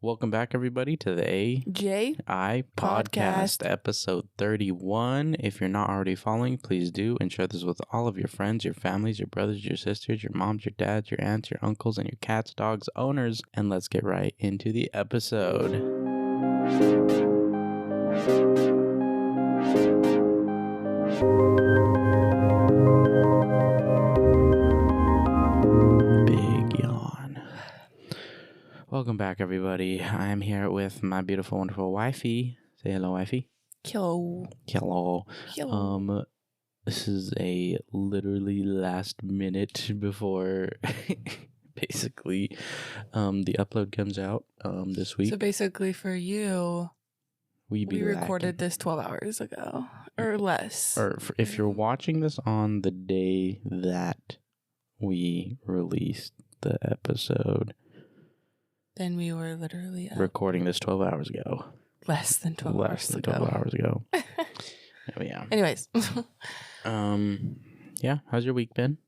Welcome back, everybody, to the A.J.I podcast, episode 31. If you're not already following, please do, and share this with all of your friends, your families, your brothers, your sisters, your moms, your dads, your aunts, your uncles, and your cats, dogs, owners. And let's get right into the episode. Big yawn. Welcome back, everybody. I am here with my beautiful, wonderful wifey. Say hello, wifey. Hello. Hello. Hello. This is a literally last minute before basically the upload comes out this week. So basically for you, we recorded this 12 hours ago or less. Or if you're watching this on the day that we released the episode, then we were literally recording this 12 hours ago. Less than 12 hours ago. Yeah. Anyways. Yeah. How's your week been?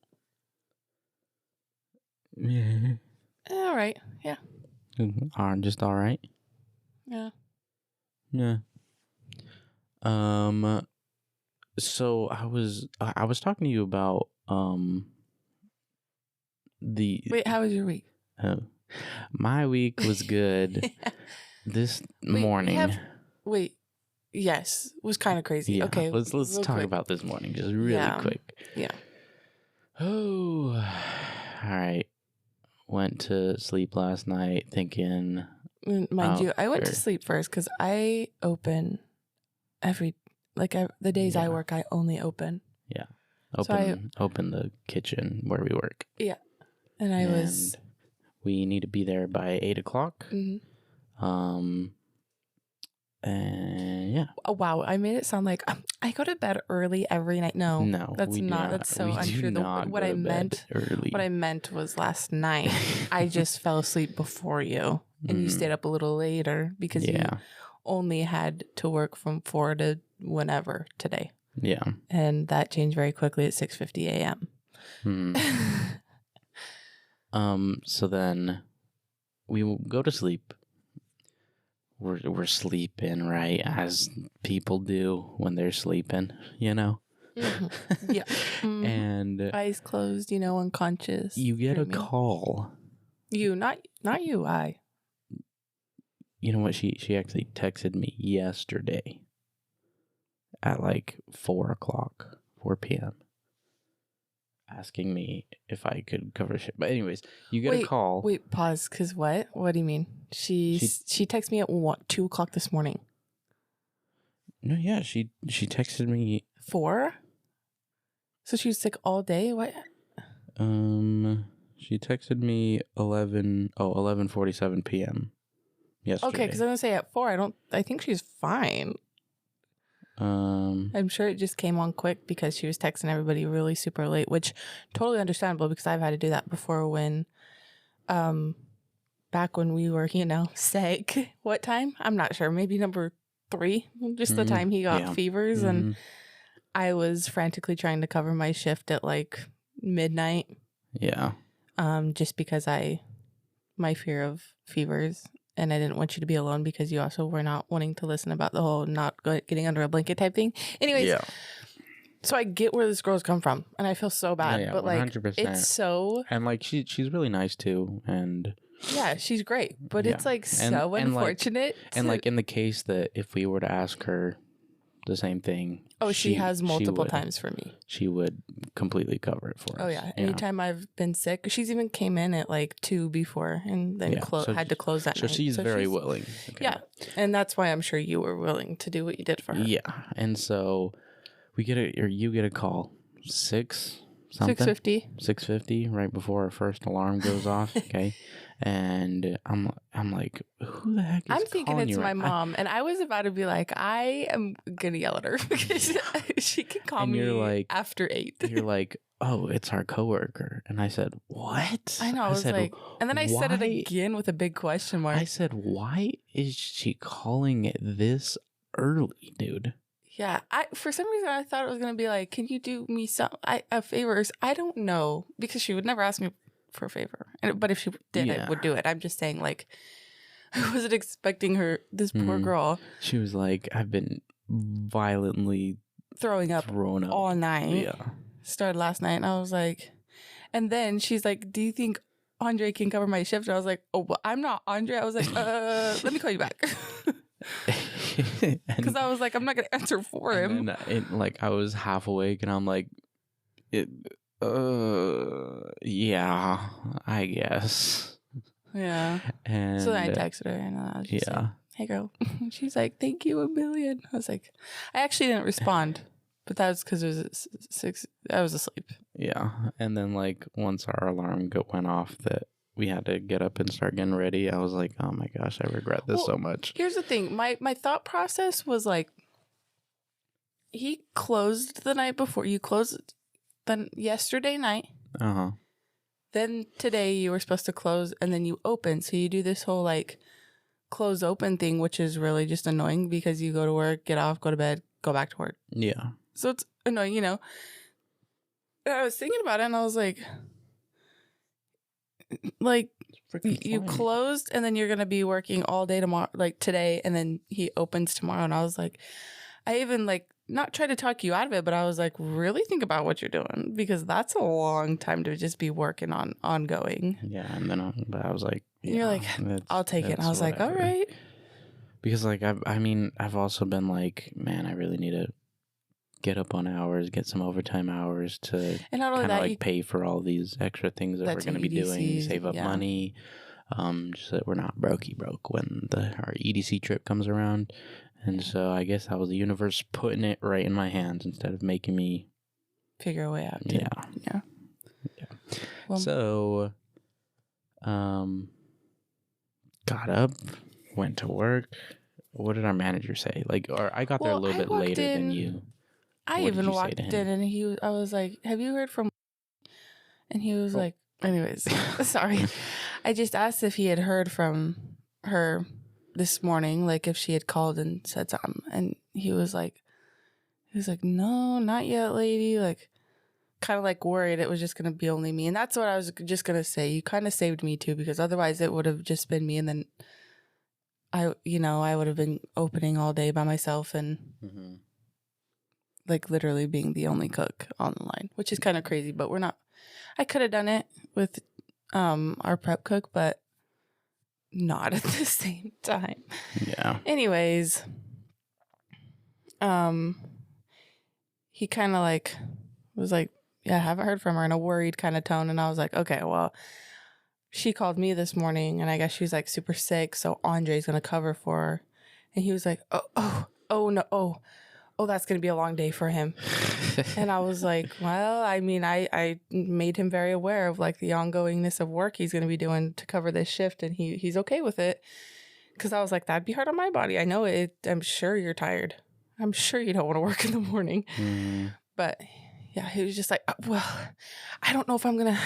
All right. Yeah. Just all right. Yeah. Yeah. So I was talking to you about the. Wait, how was your week? My week was good. This morning. Yes, it was kind of crazy. Yeah, okay, let's talk about this morning just really quick. Yeah. Oh, all right. Went to sleep last night thinking. Mind you, I went to sleep first because I open the days I work, I only open. Yeah. Open the kitchen where we work. Yeah. And we need to be there by 8:00. Mm-hmm. And yeah. Oh, wow. I made it sound like I go to bed early every night. No, that's not. That's so untrue. What I meant was last night I just fell asleep before you, and you stayed up a little later because you only had to work from 4 to whenever today. Yeah. And that changed very quickly at 6:50 a.m. So then we will go to sleep. We're sleeping, right, as people do when they're sleeping, you know? Mm-hmm. Yeah. Mm-hmm. And eyes closed, unconscious. You get dreaming. A call. You, not you, I. You know what? She actually texted me yesterday at 4 p.m. asking me if I could cover shit. But anyways, you get a call. Wait, pause. Because what? What do you mean? She texted me at 2:00 this morning. No, yeah, she texted me 4. So she was sick all day. What? She texted me 11:47 p.m. yesterday. Okay, because I'm gonna say at 4. I think she's fine. I'm sure it just came on quick because she was texting everybody really super late, which totally understandable because I've had to do that before when, back when we were, sick. What time? I'm not sure. Maybe number 3, just the time he got fevers. And I was frantically trying to cover my shift at midnight. Yeah. Just because my fear of fevers. And I didn't want you to be alone because you also were not wanting to listen about the whole not getting under a blanket type thing. Anyways, so I get where this girl's come from, and I feel so bad. Yeah, but 100%. It's so, and she's really nice too, and yeah, she's great. But it's so unfortunate. And in the case that if we were to ask her the same thing. Oh, she has multiple times for me. She would completely cover it for us. Oh, yeah. Anytime I've been sick. She's even came in at 2 before and then had to close that night. So she's very willing. Okay. Yeah. And that's why I'm sure you were willing to do what you did for her. Yeah. And so you get a call. 6:50 right before our first alarm goes off. Okay. And I'm like, who the heck is calling you? I'm thinking it's my mom. And I was about to be like, I am going to yell at her because she can call me after 8. You're like, oh, it's our coworker. And I said, what? I know. I was and then I said it again with a big question mark. I said, why is she calling it this early, dude? Yeah, for some reason I thought it was gonna be can you do me a favor? I don't know because she would never ask me for a favor, but if she did, I would do it. I'm just saying I wasn't expecting her, this poor girl. She was like, I've been violently throwing up all night. Yeah. Started last night, and I was like, and then she's like, do you think Andre can cover my shift? And I was like, oh, well, I'm not Andre. I was like, let me call you back. Because I was like, I'm not going to answer for him. And like, I was half awake, and I'm like, yeah, I guess. Yeah. And so then I texted her, and I was just like, hey, girl. She's like, thank you a million. I was like, I actually didn't respond. But that was because it was 6. I was asleep. Yeah. And then, like, once our alarm went off that we had to get up and start getting ready, I was like, oh my gosh, I regret this so much. Here's the thing. My thought process was like, he closed the night before. You closed then yesterday night. Uh-huh. Then today you were supposed to close, and then you open. So you do this whole, like, close open thing, which is really just annoying because you go to work, get off, go to bed, go back to work. Yeah. So it's annoying, you know. And I was thinking about it, and I was like, you closed, and then you're going to be working all day tomorrow, like today, and then he opens tomorrow. And I was like, I even, like, not try to talk you out of it, but I was like, really think about what you're doing, because that's a long time to just be working on ongoing. Yeah, and then I was like, you're like, I'll take it. And I was like, all right. Because, like, I've also been like, man, I really need to get up on hours, get some overtime hours to kind of like pay for all these extra things that we're going to be doing, save up money, just so that we're not broke when our EDC trip comes around. And so I guess that was the universe putting it right in my hands instead of making me figure a way out. Yeah. Well, so, got up, went to work. What did our manager say? Like, or I got there a little bit later than you. I even walked in, and I was like, have you heard from? And he was like, anyways, sorry. I just asked if he had heard from her this morning, like if she had called and said something. And he was like, no, not yet, lady. Like, kind of like worried it was just going to be only me. And that's what I was just going to say. You kind of saved me too, because otherwise it would have just been me. And then I would have been opening all day by myself and like literally being the only cook on the line, which is kind of crazy, but we're not. I could have done it with our prep cook, but not at the same time. Yeah. Anyways, he kind of like was like, yeah, I haven't heard from her, in a worried kind of tone. And I was like, okay, well, she called me this morning, and I guess she's like super sick, so Andre's gonna cover for her. And he was like, oh, that's gonna be a long day for him. And I was like, well, I mean, I made him very aware of like the ongoingness of work he's gonna be doing to cover this shift, and he's okay with it. Because I was like, that'd be hard on my body. I know it. I'm sure you're tired. I'm sure you don't want to work in the morning. But yeah, he was just like, well, I don't know if I'm gonna.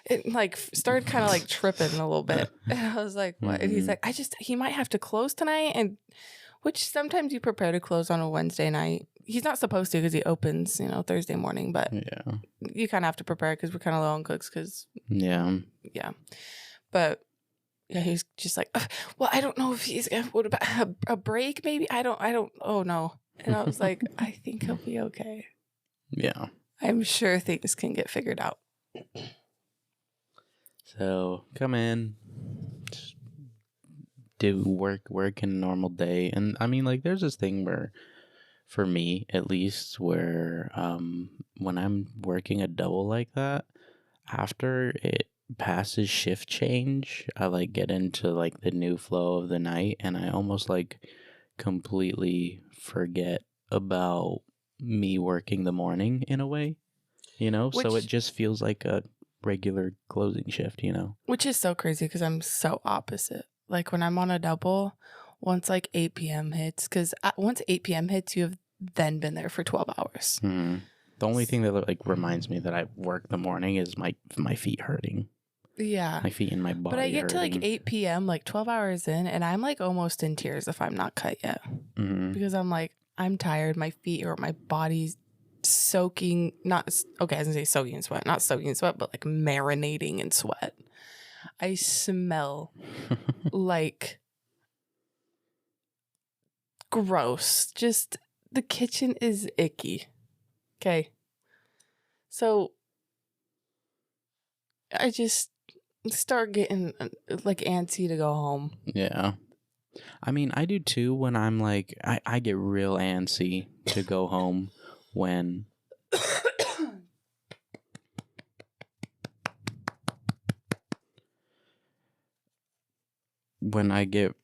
It like started kind of like tripping a little bit, and I was like, what? And he's like, he might have to close tonight, and which sometimes you prepare to close on a Wednesday night. He's not supposed to because he opens, Thursday morning, but you kind of have to prepare because we're kind of low on cooks. But yeah, he's just like, well, I don't know if he's what about a break? Maybe I don't. Oh no. And I was like, I think he'll be okay. Yeah, I'm sure things can get figured out. So come in, just do work in a normal day. And I mean, like, there's this thing where, for me at least, where when I'm working a double like that, after it passes shift change, I like get into like the new flow of the night, and I almost like completely forget about me working the morning in a way, so it just feels like a regular closing shift, Which is so crazy because I'm so opposite. Like when I'm on a double, once like 8 p.m. hits, because once 8 p.m. hits, you have then been there for 12 hours. The only thing that like reminds me that I work the morning is my feet hurting. Yeah. My feet and my body. But I get hurting. to like 8 p.m., like 12 hours in, and I'm like almost in tears if I'm not cut yet. Because I'm like, I'm tired. My feet or my body's soaking, I was going to say soaking in sweat, not soaking in sweat, but like marinating in sweat. I smell like gross. Just the kitchen is icky. Okay. So I just start getting like antsy to go home. Yeah. I mean, I do too when I'm like, I get real antsy to go home when when I get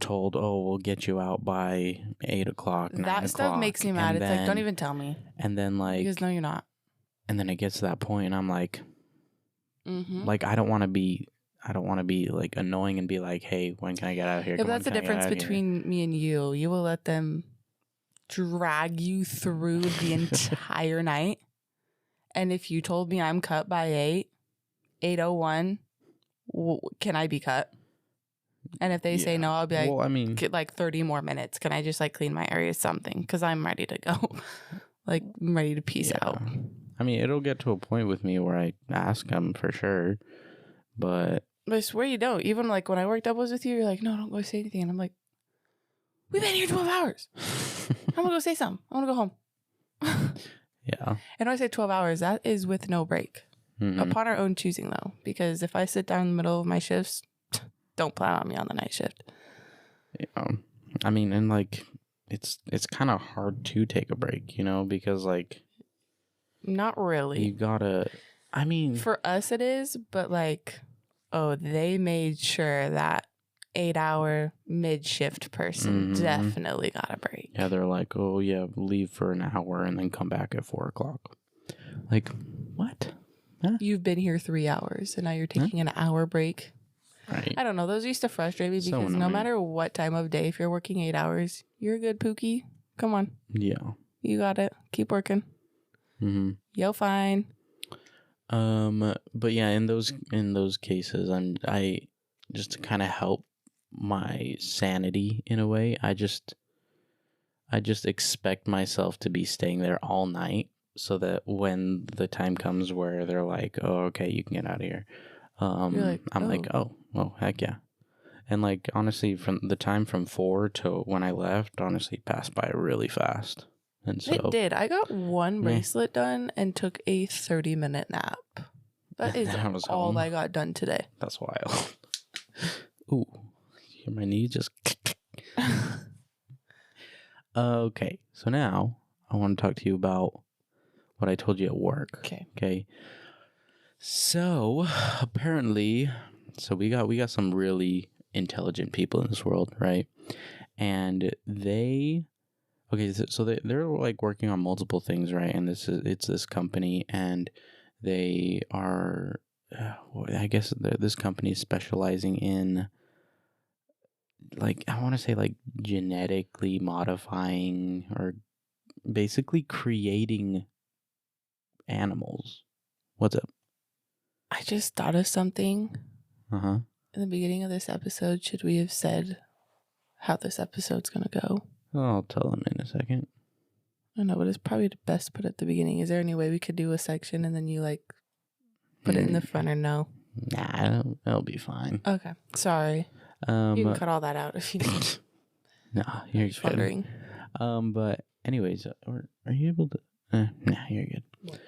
told, oh, we'll get you out by 8 o'clock, 9 o'clock. That stuff makes me mad. It's like, don't even tell me. And then like, because no, you're not. And then it gets to that point and I'm like, like, I don't want to be like annoying and be like, hey, when can I get out of here? Yeah, that's the difference between me and you. You will let them drag you through the entire night. And if you told me I'm cut by 8:01, can I be cut? And if they say no, I'll be like, well, I mean, get like 30 more minutes. Can I just like clean my area, something? Because I'm ready to go. Like, I'm ready to peace out. I mean, it'll get to a point with me where I ask them for sure. But I swear you don't. Even like when I worked doubles with you, you're like, no, don't go say anything. And I'm like, we've been here 12 hours. I'm going to go say something. I want to go home. Yeah. And when I say 12 hours, that is with no break. Upon our own choosing, though. Because if I sit down in the middle of my shifts, don't plan on me on the night shift. Yeah. I mean, and like, it's kind of hard to take a break, you know, because like. Not really. You gotta, I mean. For us it is, but like, oh, they made sure that 8-hour mid-shift person definitely got a break. Yeah, they're like, oh yeah, leave for an hour and then come back at 4 o'clock. Like, what? Huh? You've been here 3 hours and now you're taking an hour break. Right. I don't know. Those used to frustrate me because no matter what time of day, if you're working 8 hours, you're a good Pookie. Come on. Yeah. You got it. Keep working. Yo, fine. But yeah, in those cases, I just to kind of help my sanity in a way, I just expect myself to be staying there all night so that when the time comes where they're like, oh, okay, you can get out of here. Like, I'm like, oh, well, heck yeah. And like, honestly, from the time from 4 to when I left, honestly, passed by really fast. And so, it did. I got one bracelet done and took a 30-minute nap. That is all I got done today. That's wild. Ooh, you hear my knee just. Okay, so now I want to talk to you about what I told you at work. Okay. So apparently, we got some really intelligent people in this world, right? And they're like working on multiple things, right? And it's this company, and they are, I guess this company is specializing in, like, I want to say like genetically modifying or basically creating animals. What's up? I just thought of something. In the beginning of this episode, should we have said how this episode's gonna go? I'll tell them in a second. I know, but it's probably best to put it at the beginning. Is there any way we could do a section and then you like put it in the front or no? Nah, it'll be fine. Okay, sorry. You can cut all that out if you need. Nah, you're just wondering. But anyways, are you able to? Nah, you're good. What?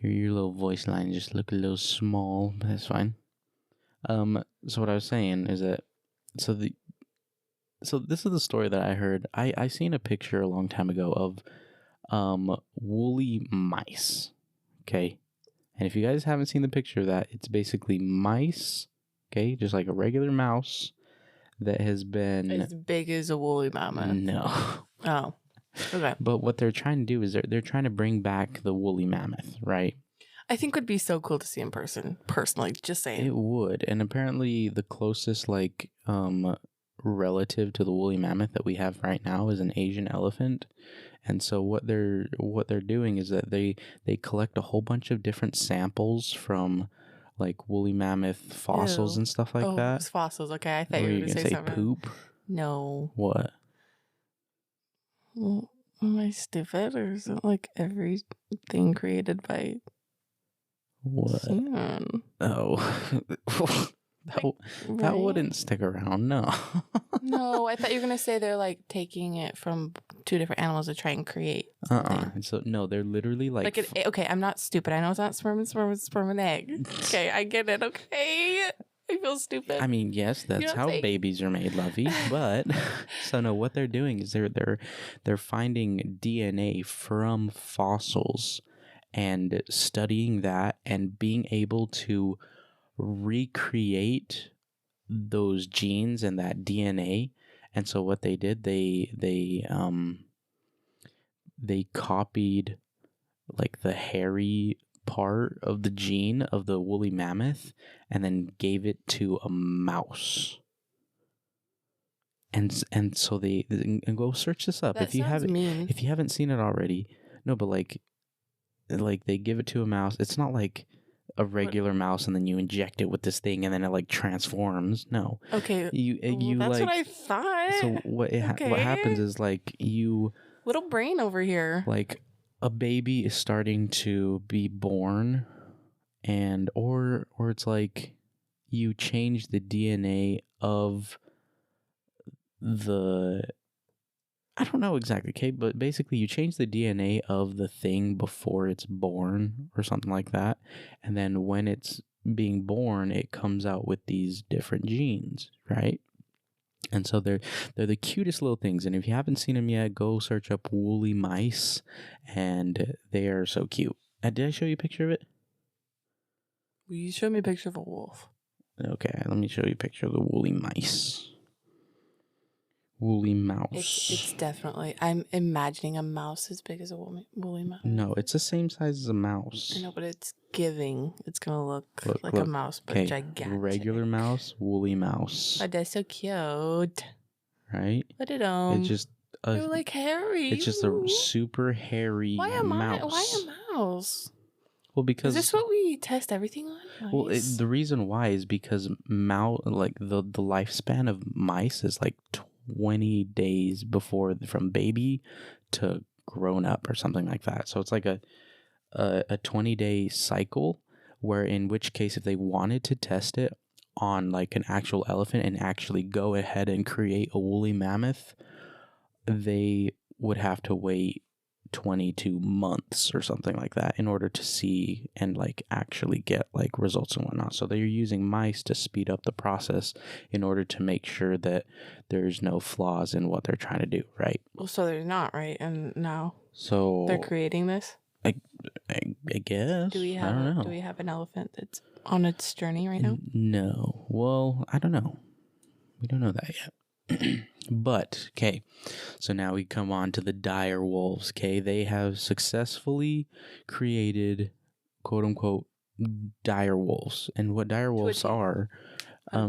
Your little voice line just look a little small, but that's fine. So what I was saying is that so this is the story that I heard. I seen a picture a long time ago of woolly mice. Okay. And if you guys haven't seen the picture of that, it's basically mice, okay, just like a regular mouse that has been as big as a woolly mammoth. No. Oh. Okay. But what they're trying to do is they're trying to bring back the woolly mammoth, right? I think it would be so cool to see in person, personally, just saying. It would. And apparently the closest like relative to the woolly mammoth that we have right now is an Asian elephant. And so what they're doing is that they collect a whole bunch of different samples from like woolly mammoth fossils and stuff like that. It's fossils. Okay, I thought you were going to say something. Poop? No. What? Well, am I stupid, or is it like everything created by what? Sun? Oh. That wouldn't stick around, no. No, I thought you were going to say they're like taking it from two different animals to try and create something. So, no, they're literally like... okay, I'm not stupid. I know it's not sperm and egg. Okay, I get it, okay? I feel stupid. I mean, yes, that's how babies are made, Lovey. But, so no, what they're doing is they're finding DNA from fossils and studying that and being able to recreate those genes and that DNA. And so what they did, they copied like the hairy part of the gene of the woolly mammoth and then gave it to a mouse. And so they and go search this up if you haven't seen it already. No, but like they give it to a mouse. It's not like a regular mouse and then you inject it with this thing and then it like transforms. No. Okay. That's like, what I thought. So what happens is like you little brain over here. Like a baby is starting to be born and or it's like you change the DNA of the I don't know exactly, okay, but basically you change the DNA of the thing before it's born or something like that. And then when it's being born, it comes out with these different genes, right? And so they're the cutest little things. And if you haven't seen them yet, go search up woolly mice, and they are so cute. Did I show you a picture of it? Will you show me a picture of a wolf? Okay, let me show you a picture of the woolly mice. Woolly mouse. It's definitely. I'm imagining a mouse as big as a woolly mouse. No, it's the same size as a mouse. I know, but it's giving. It's gonna look like a mouse, but gigantic. Regular mouse, woolly mouse. Oh, that's so cute. Right? Look at them. It's just they're like hairy. It's just a super hairy mouse. Why a mouse? Well, because is this what we test everything on? Mice? Well, the reason why is because like the lifespan of mice is like 20 days before from baby to grown up or something like that. So it's like a 20-day cycle, where in which case if they wanted to test it on like an actual elephant and actually go ahead and create a woolly mammoth, they would have to wait 22 months or something like that in order to see and like actually get like results and whatnot. So they're using mice to speed up the process in order to make sure that there's no flaws in what they're trying to do, right? Well, so there's not, right? And now so they're creating this. I guess. Do we have an elephant that's on its journey right now? No. Well, I don't know. We don't know that yet. But, okay, so now we come on to the dire wolves, okay? They have successfully created, quote unquote, dire wolves. And what dire wolves are, I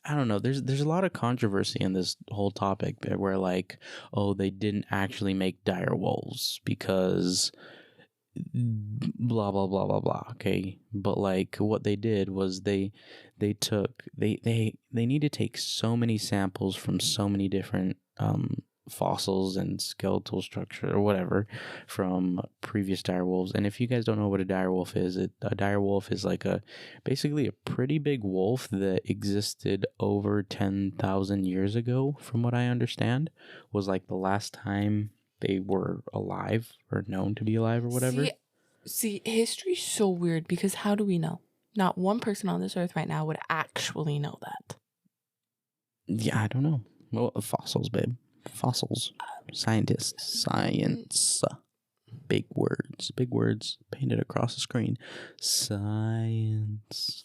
don't know. There's a lot of controversy in this whole topic where like, oh, they didn't actually make dire wolves because blah blah blah blah blah. Okay, but like what they did was they need to take so many samples from so many different fossils and skeletal structure or whatever from previous dire wolves. And if you guys don't know what a dire wolf is, a dire wolf is like basically a pretty big wolf that existed over 10,000 years ago, from what I understand, was like the last time they were alive or known to be alive or whatever. See, history's so weird because how do we know? Not one person on this earth right now would actually know that. Yeah, I don't know. Well, fossils, babe. Fossils. Scientists. Science. Big words painted across the screen. Science.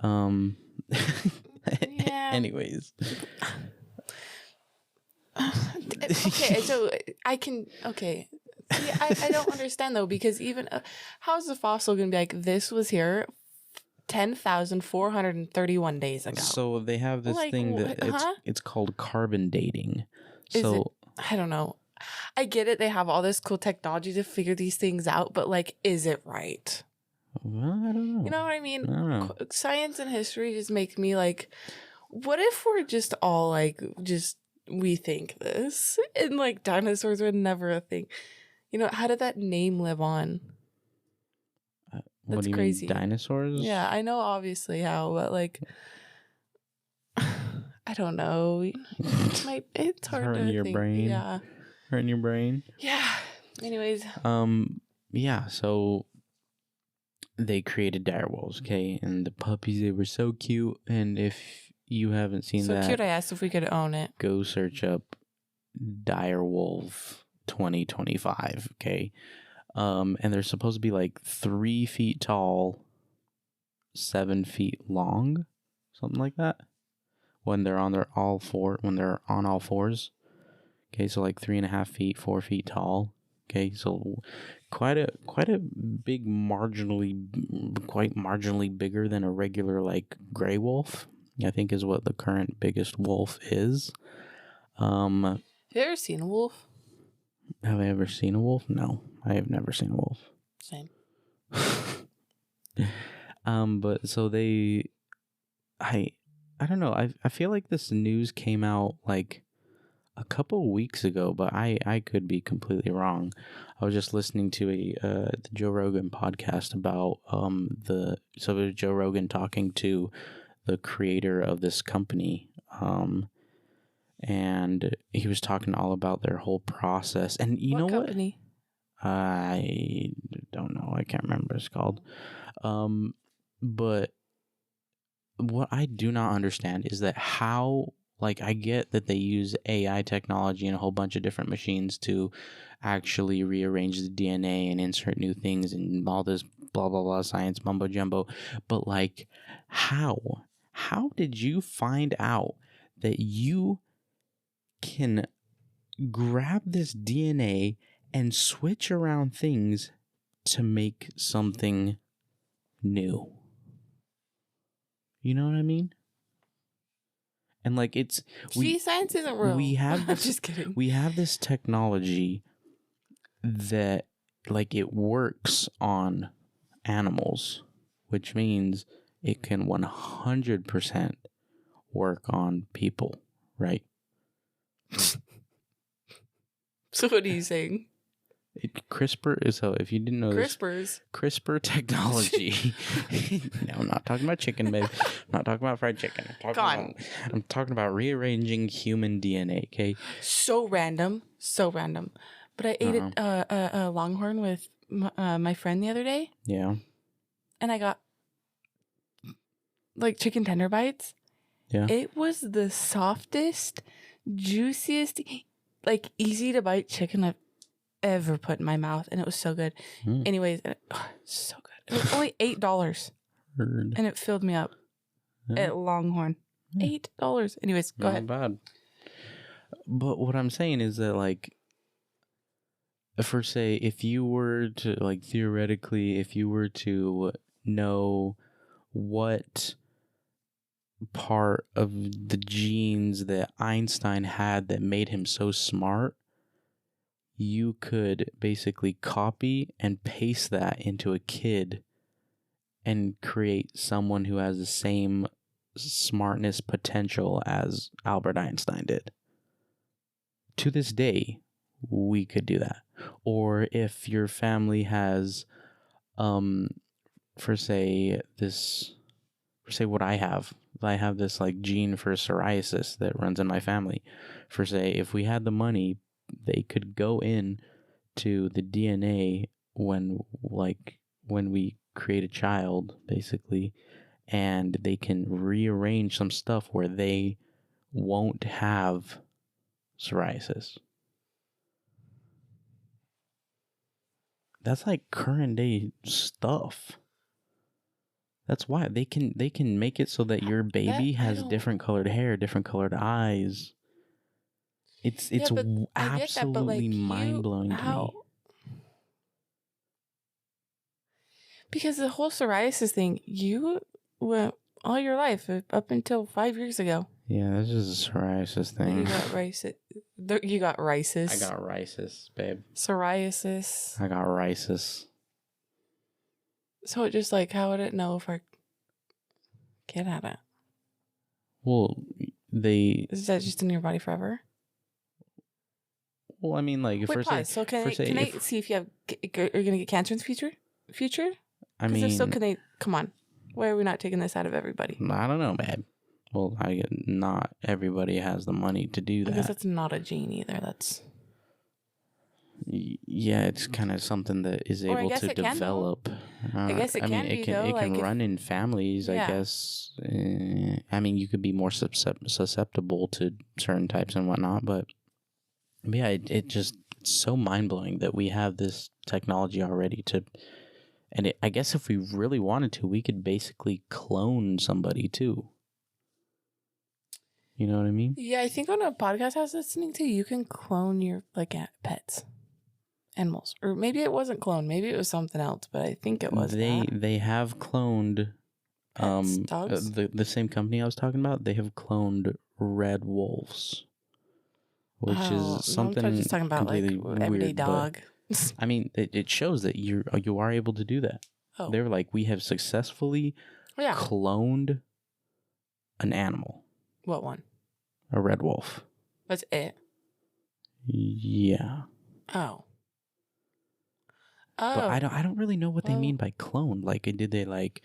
Yeah. Anyways. Okay, so okay. See, I don't understand though, because even how's the fossil gonna be like this was here 10,431 days ago? So they have this thing that it's called carbon dating. So I don't know. I get it. They have all this cool technology to figure these things out, but like, is it right? Well, I don't know. You know what I mean? I don't know. Science and history just make me like, what if we're just all like, we think this and like dinosaurs were never a thing? You know, how did that name live on? What do you crazy. mean, dinosaurs? Yeah, I know obviously how, but like, I don't know. It's hard hurting to your think. brain. Yeah. Hurting your brain. Yeah. Anyways. Yeah. So they created direwolves, okay, and the puppies, they were so cute. And if you haven't seen that, so cute. I asked if we could own it. Go search up Direwolf 2025, okay. And they're supposed to be like 3 feet tall, 7 feet long, something like that. When they're on all fours. Okay, so like 3.5 feet, 4 feet tall. Okay, so quite a big, quite marginally bigger than a regular like gray wolf, I think, is what the current biggest wolf is. Have you ever seen a wolf? Have I ever seen a wolf? No, I have never seen a wolf. Same. But so I don't know. I feel like this news came out like a couple weeks ago, but I could be completely wrong. I was just listening to the Joe Rogan podcast about so it was Joe Rogan talking to the creator of this company, and he was talking all about their whole process. And you know what? Company? I don't know. I can't remember what it's called. But what I do not understand is that how, like, I get that they use AI technology and a whole bunch of different machines to actually rearrange the DNA and insert new things and all this blah, blah, blah science mumbo jumbo. But, like, how did you find out that you can grab this DNA and switch around things to make something new? You know what I mean? And like science isn't real. We have this, just kidding. We have this technology that like it works on animals, which means it can 100% work on people, right? So what are you saying? CRISPR is, so if you didn't know CRISPR technology. No, I'm not talking about chicken, babe. I'm not talking about fried chicken. I'm talking about rearranging human DNA, okay? So random. But I ate a Longhorn with my friend the other day. Yeah. And I got like chicken tender bites. Yeah. It was the softest, juiciest, like easy to bite chicken I've ever put in my mouth, and it was so good. Anyways, so good. It was only $8, and it filled me up at Longhorn. $8. Anyways, go ahead. Not bad. But what I'm saying is that, like, for say, if you were to, like, theoretically, if you were to know what part of the genes that Einstein had that made him so smart, you could basically copy and paste that into a kid and create someone who has the same smartness potential as Albert Einstein did. To this day, we could do that. Or if your family has, for say what I have this like gene for psoriasis that runs in my family. For say, if we had the money, they could go in to the DNA when we create a child, basically, and they can rearrange some stuff where they won't have psoriasis. That's like current day stuff. That's why they can make it so that your baby has different colored hair, different colored eyes. It's absolutely mind-blowing to me. Because the whole psoriasis thing, you went all your life up until 5 years ago. Yeah, that's just a psoriasis thing. You got rices. You got rices. I got rices, babe. Psoriasis. I got rices. So it just like, how would it know if our kid had it? Well, is that just in your body forever? Well, I mean, like, pause. So can I see if you have? Are you gonna get cancer in the future? I mean, still, come on. Why are we not taking this out of everybody? I don't know, babe. Well, not everybody has the money to do that. I guess that's not a gene either. That's... Yeah, it's kind of something that is able to develop. I guess it can be, though. It can run in families, I guess. I mean, you could be more susceptible to certain types and whatnot, but yeah, it's so mind-blowing that we have this technology already to... And I guess if we really wanted to, we could basically clone somebody too. You know what I mean? Yeah, I think on a podcast I was listening to, you can clone your pets, animals, or maybe it wasn't cloned. Maybe it was something else, but I think it was. They have cloned dogs? The same company I was talking about. They have cloned red wolves, which is something. I'm just talking about completely like everyday weird, dog. I mean, it shows that you are able to do that. Oh. They're like, we have successfully cloned an animal. What one? A red wolf. That's it? Yeah. Oh. But I don't really know what they mean by clone. Like, did they like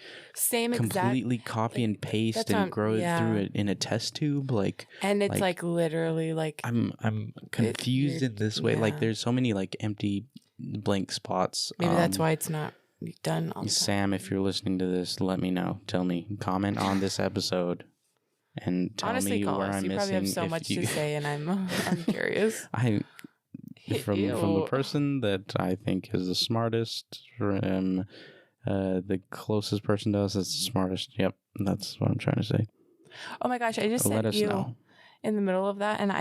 completely copy and paste and grow it through it in a test tube? Like, and it's like literally like I'm confused in this way. Like, there's so many like empty blank spots. Maybe that's why it's not done all the time. Sam, if you're listening to this, let me know. Tell me. Comment on this episode and tell me where I'm missing. You probably have so much to say, and I'm curious. From the person that I think is the smartest, the closest person to us is the smartest. Yep, that's what I'm trying to say. Oh my gosh, I just sent you in the middle of that, and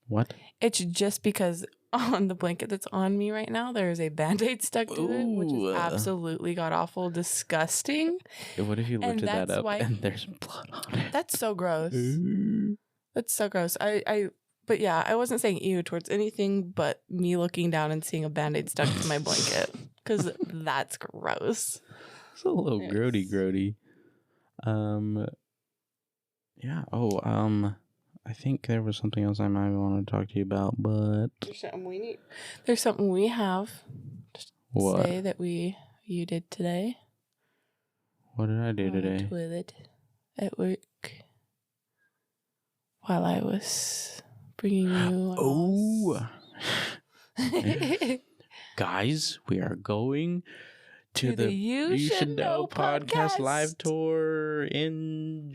What? It's just because on the blanket that's on me right now, there is a Band-Aid stuck to it, which is absolutely god-awful, disgusting. What if you lifted that up and there's blood on it? That's so gross. That's so gross. But yeah, I wasn't saying ew towards anything but me looking down and seeing a Band-Aid stuck to my blanket, because that's gross. It's a little grody. Yeah. I think there was something else I might want to talk to you about, but there's something we have to say that you did today. What did I do today? Toilet at work while I was bringing you. Guys, we are going to the You Should Know podcast live tour in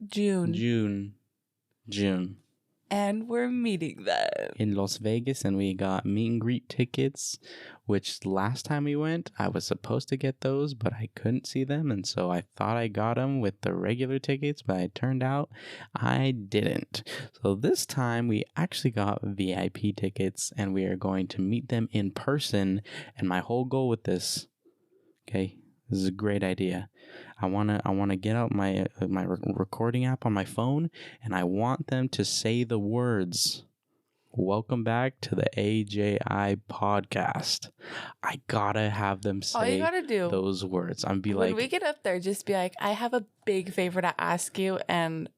June. And we're meeting them in Las Vegas, and we got meet and greet tickets, which last time we went, I was supposed to get those, but I couldn't see them, and so I thought I got them with the regular tickets, but it turned out I didn't. So this time, we actually got VIP tickets, and we are going to meet them in person, and my whole goal with this, okay, this is a great idea. I wanna get out my recording app on my phone, and I want them to say the words, "Welcome back to the A.J.I. podcast." I gotta have them say all you gotta do those words. I'm be like, when we get up there, just be like, "I have a big favor to ask you," and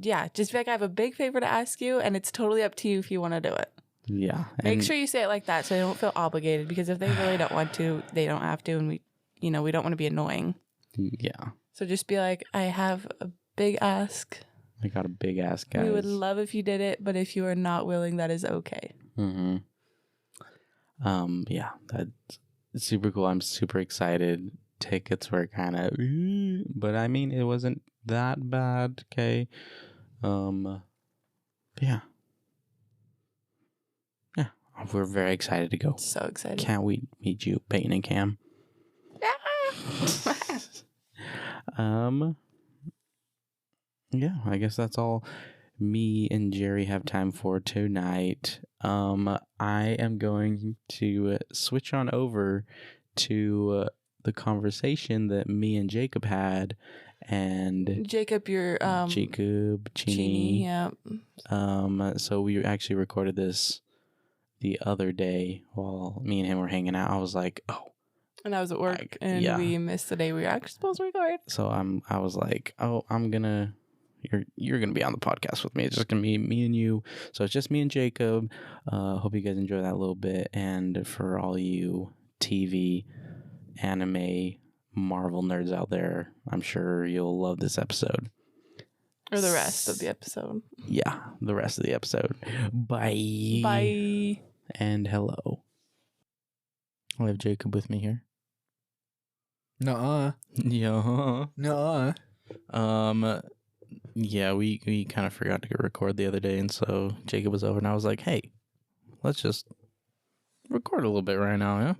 just be like, "I have a big favor to ask you," and it's totally up to you if you want to do it. Yeah. Make sure you say it like that so they don't feel obligated, because if they really don't want to, they don't have to, and we don't want to be annoying. Yeah. So just be like, "I have a big ask. I got a big ask, guys. We would love if you did it, but if you are not willing, that is okay." Mm-hmm. Yeah, that's super cool. I'm super excited. Tickets were kind of, but I mean, it wasn't that bad. Okay. Yeah. Yeah, we're very excited to go. So excited. Can't we meet you, Peyton and Cam? Yeah, I guess that's all me and Jerry have time for tonight. I am going to switch on over to the conversation that me and Jacob had, and Jacob Chini. Yeah. So we actually recorded this the other day while me and him were hanging out. I was like, and I was at work, and we missed the day we were actually supposed to record. So I was like, you're gonna be on the podcast with me. It's just gonna be me and you. So it's just me and Jacob. Hope you guys enjoy that a little bit. And for all you TV anime Marvel nerds out there, I'm sure you'll love this episode. Or the rest of the episode. Yeah, the rest of the episode. Bye. Bye. And hello. I have Jacob with me here. Nuh-uh. Yeah. Nuh-uh. Yeah, we kind of forgot to record the other day, and so Jacob was over, and I was like, hey, let's just record a little bit right now, yeah?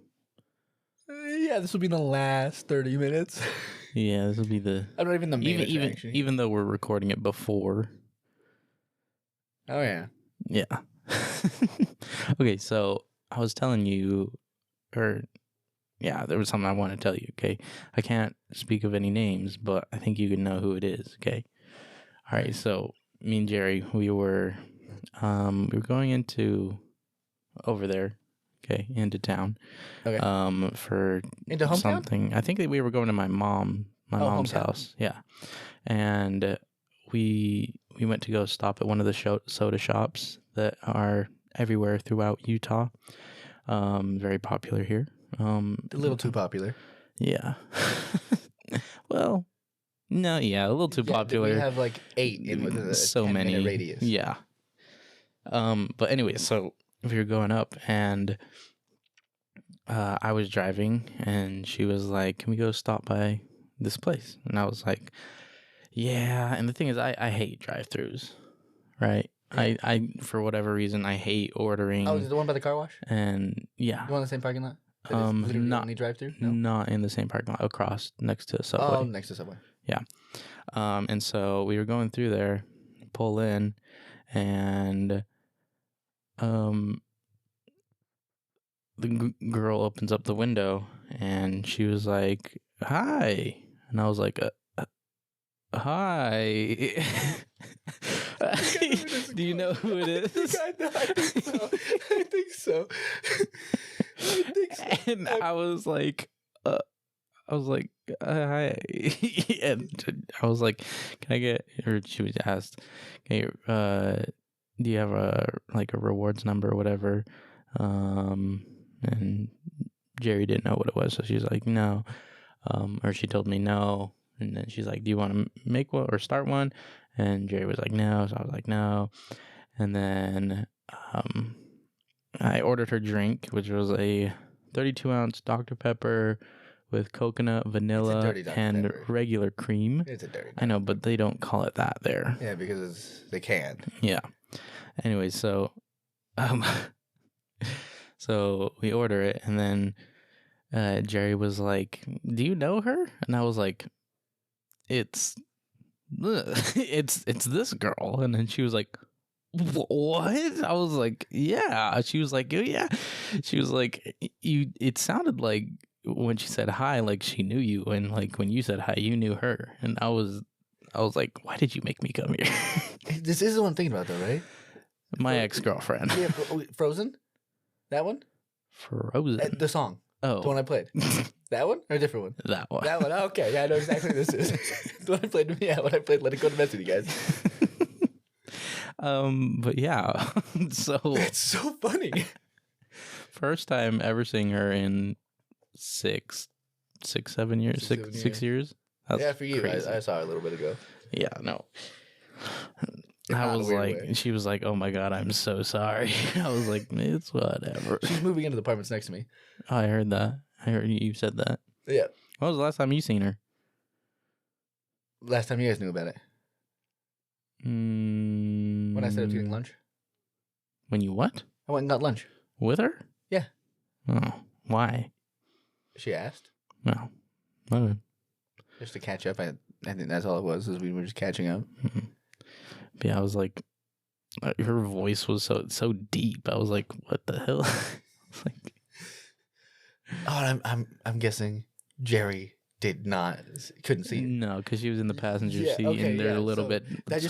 Yeah, this will be the last 30 minutes. Yeah, this will be the... I don't even the main attraction. Even though we're recording it before. Oh, yeah. Yeah. Okay, so I was telling you, yeah, there was something I want to tell you, okay? I can't speak of any names, but I think you can know who it is, okay? All right, so me and Jerry, we were going into over there, okay, into town. Okay. For into hometown? Something. I think that we were going to my mom's hometown. House. Yeah. And we went to go stop at one of the soda shops that are everywhere throughout Utah. Very popular here. A little too popular. Yeah. Well, no, yeah, a little too popular. We have like 8 in so many radius. Yeah. But anyway, so we were going up, and I was driving, and she was like, "Can we go stop by this place?" And I was like, "Yeah." And the thing is, I hate drive-throughs, right? Yeah. I for whatever reason I hate ordering. Oh, is it the one by the car wash? And yeah, the one in the same parking lot. Not only drive-through. No? Not in the same parking lot. Across next to Subway. Oh, next to Subway. Yeah. And so we were going through there, pull in, and the girl opens up the window, and she was like, "Hi," and I was like, "Hi." Do you know who it is? I think so. And I was like, "Hi," and I was like, "Can I get?" Or she was asked, "Okay, do you have a rewards number or whatever?" And Jerry didn't know what it was, so she's like, "No," or she told me no, and then she's like, "Do you want to make one or start one?" And Jerry was like, "No," so I was like, "No," and then I ordered her drink, which was a 32-ounce Dr. Pepper with coconut, vanilla, and regular cream. It's a dirty. I know, but they don't call it that there. Yeah, because they can. Yeah. Anyway, so so we order it, and then Jerry was like, "Do you know her?" And I was like, it's this girl." And then she was like, "What?" I was like, "Yeah." She was like, "Oh yeah." She was like, it sounded like when she said hi, like she knew you, and like when you said hi, you knew her. And I was like, "Why did you make me come here?" This is the one I'm thinking about, though, right? My ex-girlfriend. Yeah, Frozen? That one? Frozen? The song. Oh. The one I played. That one? Or a different one? That one. That one. Oh, okay. Yeah, I know exactly what this is. The one I played. Yeah, when I played Let It Go to Mess with you guys. But yeah. So. It's so funny. First time ever seeing her in 6, 7 years. 6 years. That's yeah, for you. I saw her a little bit ago. Yeah, no. I was like, she was like, "Oh my God, I'm so sorry." I was like, "It's whatever." She's moving into the apartments next to me. Oh, I heard that. I heard you said that. Yeah. When was the last time you seen her? Last time you guys knew about it. When I said I was getting lunch. When you what? I went and got lunch. With her? Yeah. Oh, why? She asked. No. Okay. Just to catch up. I think that's all it was, is we were just catching up. Mm-hmm. Yeah, I was like, her voice was so deep. I was like, "What the hell?" Like, oh, I'm guessing Jerry couldn't see it. No, because she was in the passenger seat, and they're a little bit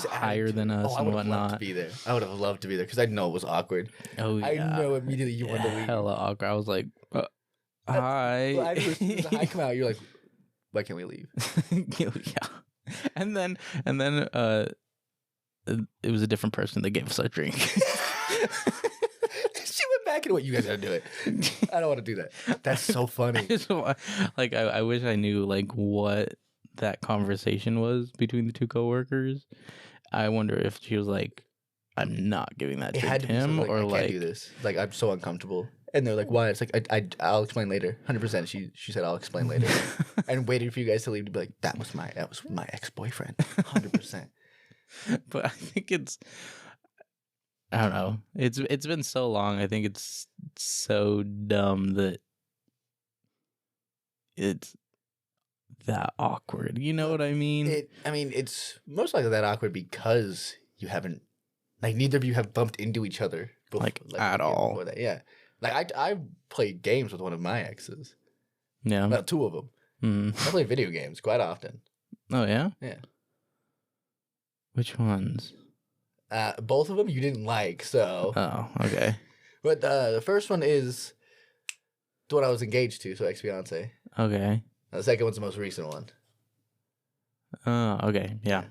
higher than us and whatnot. To be there. I would have loved to be there because I know it was awkward. Oh yeah, I know immediately you wanted to leave. Hella awkward. I was like, "Hi." Well, I come out. You're like, "Why can't we leave?" Yeah, and then it was a different person that gave us our drink. She went back into what you guys gotta do it. I don't want to do that. That's so funny. Like I wish I knew like what that conversation was between the two coworkers. I wonder if she was like, I'm not giving that to him, or I can't do this. Like, I'm so uncomfortable. And they're like, why? It's like, I'll explain later. 100%. She said, I'll explain later. And waited for you guys to leave to be like, that was my ex-boyfriend. 100%. But I think I don't know. It's been so long. I think it's so dumb that it's that awkward. You know what I mean? It's most likely that awkward because you haven't, like, neither of you have bumped into each other before, like at all. Before that. Yeah. Like, I played games with one of my exes. Yeah. Well, two of them. I play video games quite often. Oh, yeah? Yeah. Which ones? Both of them you didn't like, so. Oh, okay. But the first one is the one I was engaged to, so ex-fiance. Okay. The second one's the most recent one. Oh, okay. Yeah.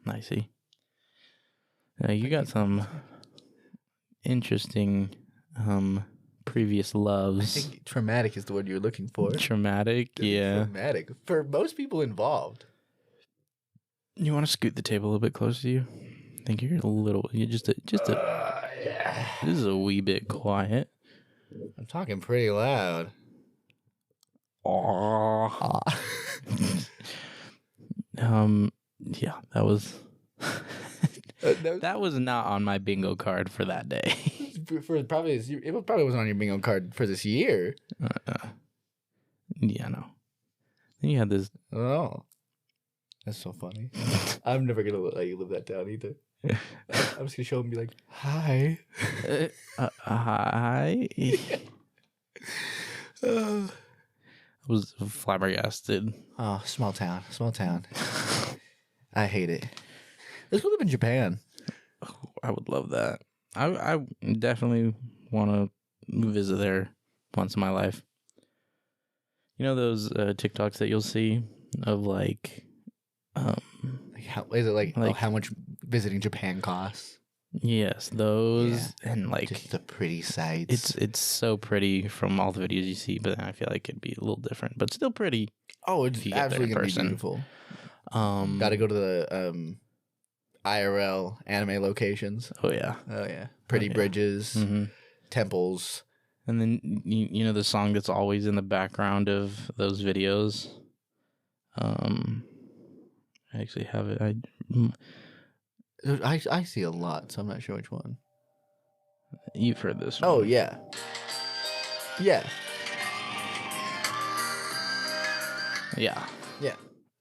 I see. You got some interesting previous loves. I think traumatic is the word you're looking for. Traumatic, yeah. Traumatic. For most people involved. You want to scoot the table a little bit closer to you? I think you're just a yeah. This is a wee bit quiet. I'm talking pretty loud. Yeah, that was that was not on my bingo card for that day. It probably wasn't on your bingo card for this year. Yeah, no. Then you had this. Oh, that's so funny. I'm never gonna let you live that down either. I'm just gonna show him and be like, "Hi, hi." I was flabbergasted. Oh, small town. I hate it. Let's go live in Japan. I would love that. I definitely want to visit there once in my life. You know those TikToks that you'll see of like how is it like how much visiting Japan costs? Yes, those and like just the pretty sights. It's so pretty from all the videos you see, but I feel like it'd be a little different, but still pretty. Oh, it's absolutely gonna be beautiful. Got to go to the IRL anime locations. Oh yeah, pretty bridges, temples, and then you know the song that's always in the background of those videos. I actually have it. I see a lot, so I'm not sure which one. You've heard this one. Oh yeah. Yeah.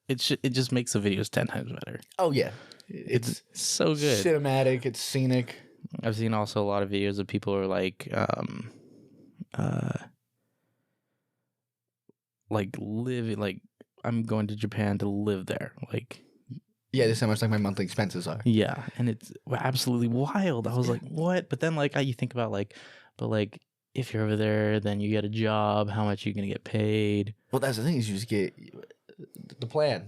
It just makes the videos 10 times better. Oh yeah. It's so good. Cinematic, it's scenic. I've seen also a lot of videos of people who are like living, like I'm going to Japan to live there. Like, yeah, this is how much like my monthly expenses are. Yeah, and it's absolutely wild. I was like, what? But then like you think about if you're over there, then you get a job. How much are you gonna get paid? Well, that's the thing is you just get the plan.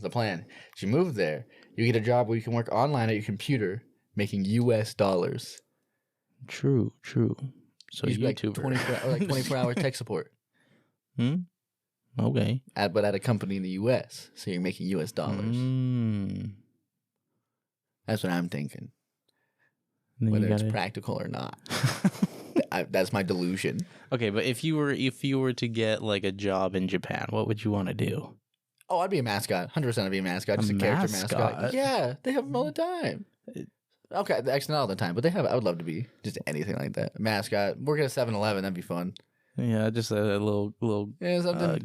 You move there, you get a job where you can work online at your computer, making U.S. dollars. True. So you YouTuber, like 24 hour tech support. Okay. But at a company in the U.S., so you're making U.S. dollars. That's what I'm thinking. Whether it's practical or not. That's my delusion. Okay, but if you were to get like a job in Japan, what would you want to do? Oh, I'd be a mascot. 100% I'd be a mascot. Just a character mascot. Yeah, they have them all the time. Okay, actually not all the time, but they have. I would love to be just anything like that. A mascot. Work at a 7-Eleven. That'd be fun. Yeah, just a little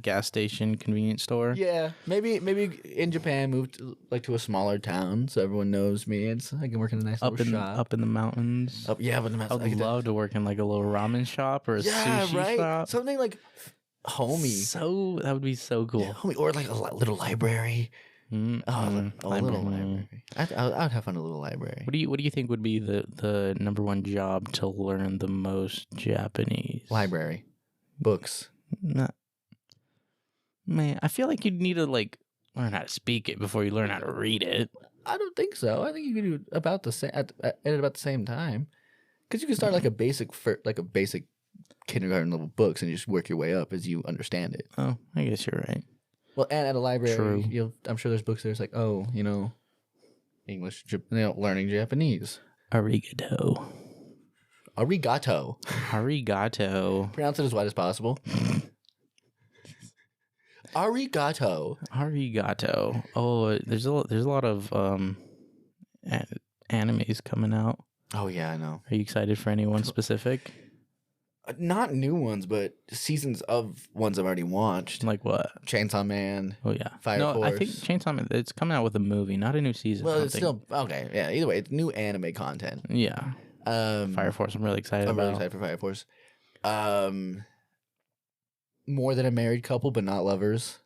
gas station convenience store. Yeah, maybe in Japan, move to a smaller town so everyone knows me. And so I can work in a nice little shop up in the mountains. Up in the mountains. I'd love to work in like a little ramen shop or a sushi shop. Something like homey. So that would be so cool. Yeah, homey, or like a little library. A little library. I'd have fun in a little library. What do you think would be the number one job to learn the most Japanese? Library. Books. Man, I feel like you'd need to learn how to speak it before you learn how to read it. I don't think so. I think you can do about the same at about the same time, because you can start like a basic kindergarten level books and you just work your way up as you understand it. Oh, I guess you're right. Well, and at a library, I'm sure there's books there's like, English, learning Japanese. Arigato. Pronounce it as wide as possible. Arigato. Oh, there's a lot of animes coming out. Oh yeah, I know. Are you excited for anyone specific? Not new ones, but seasons of ones I've already watched. Like what? Chainsaw Man. Oh yeah, Fire Force. I think Chainsaw Man. It's coming out with a movie, not a new season. Well, it's still okay. Yeah. Either way, it's new anime content. Yeah. Fire Force. I'm really excited. I'm really excited for Fire Force. More Than a Married Couple, but not lovers.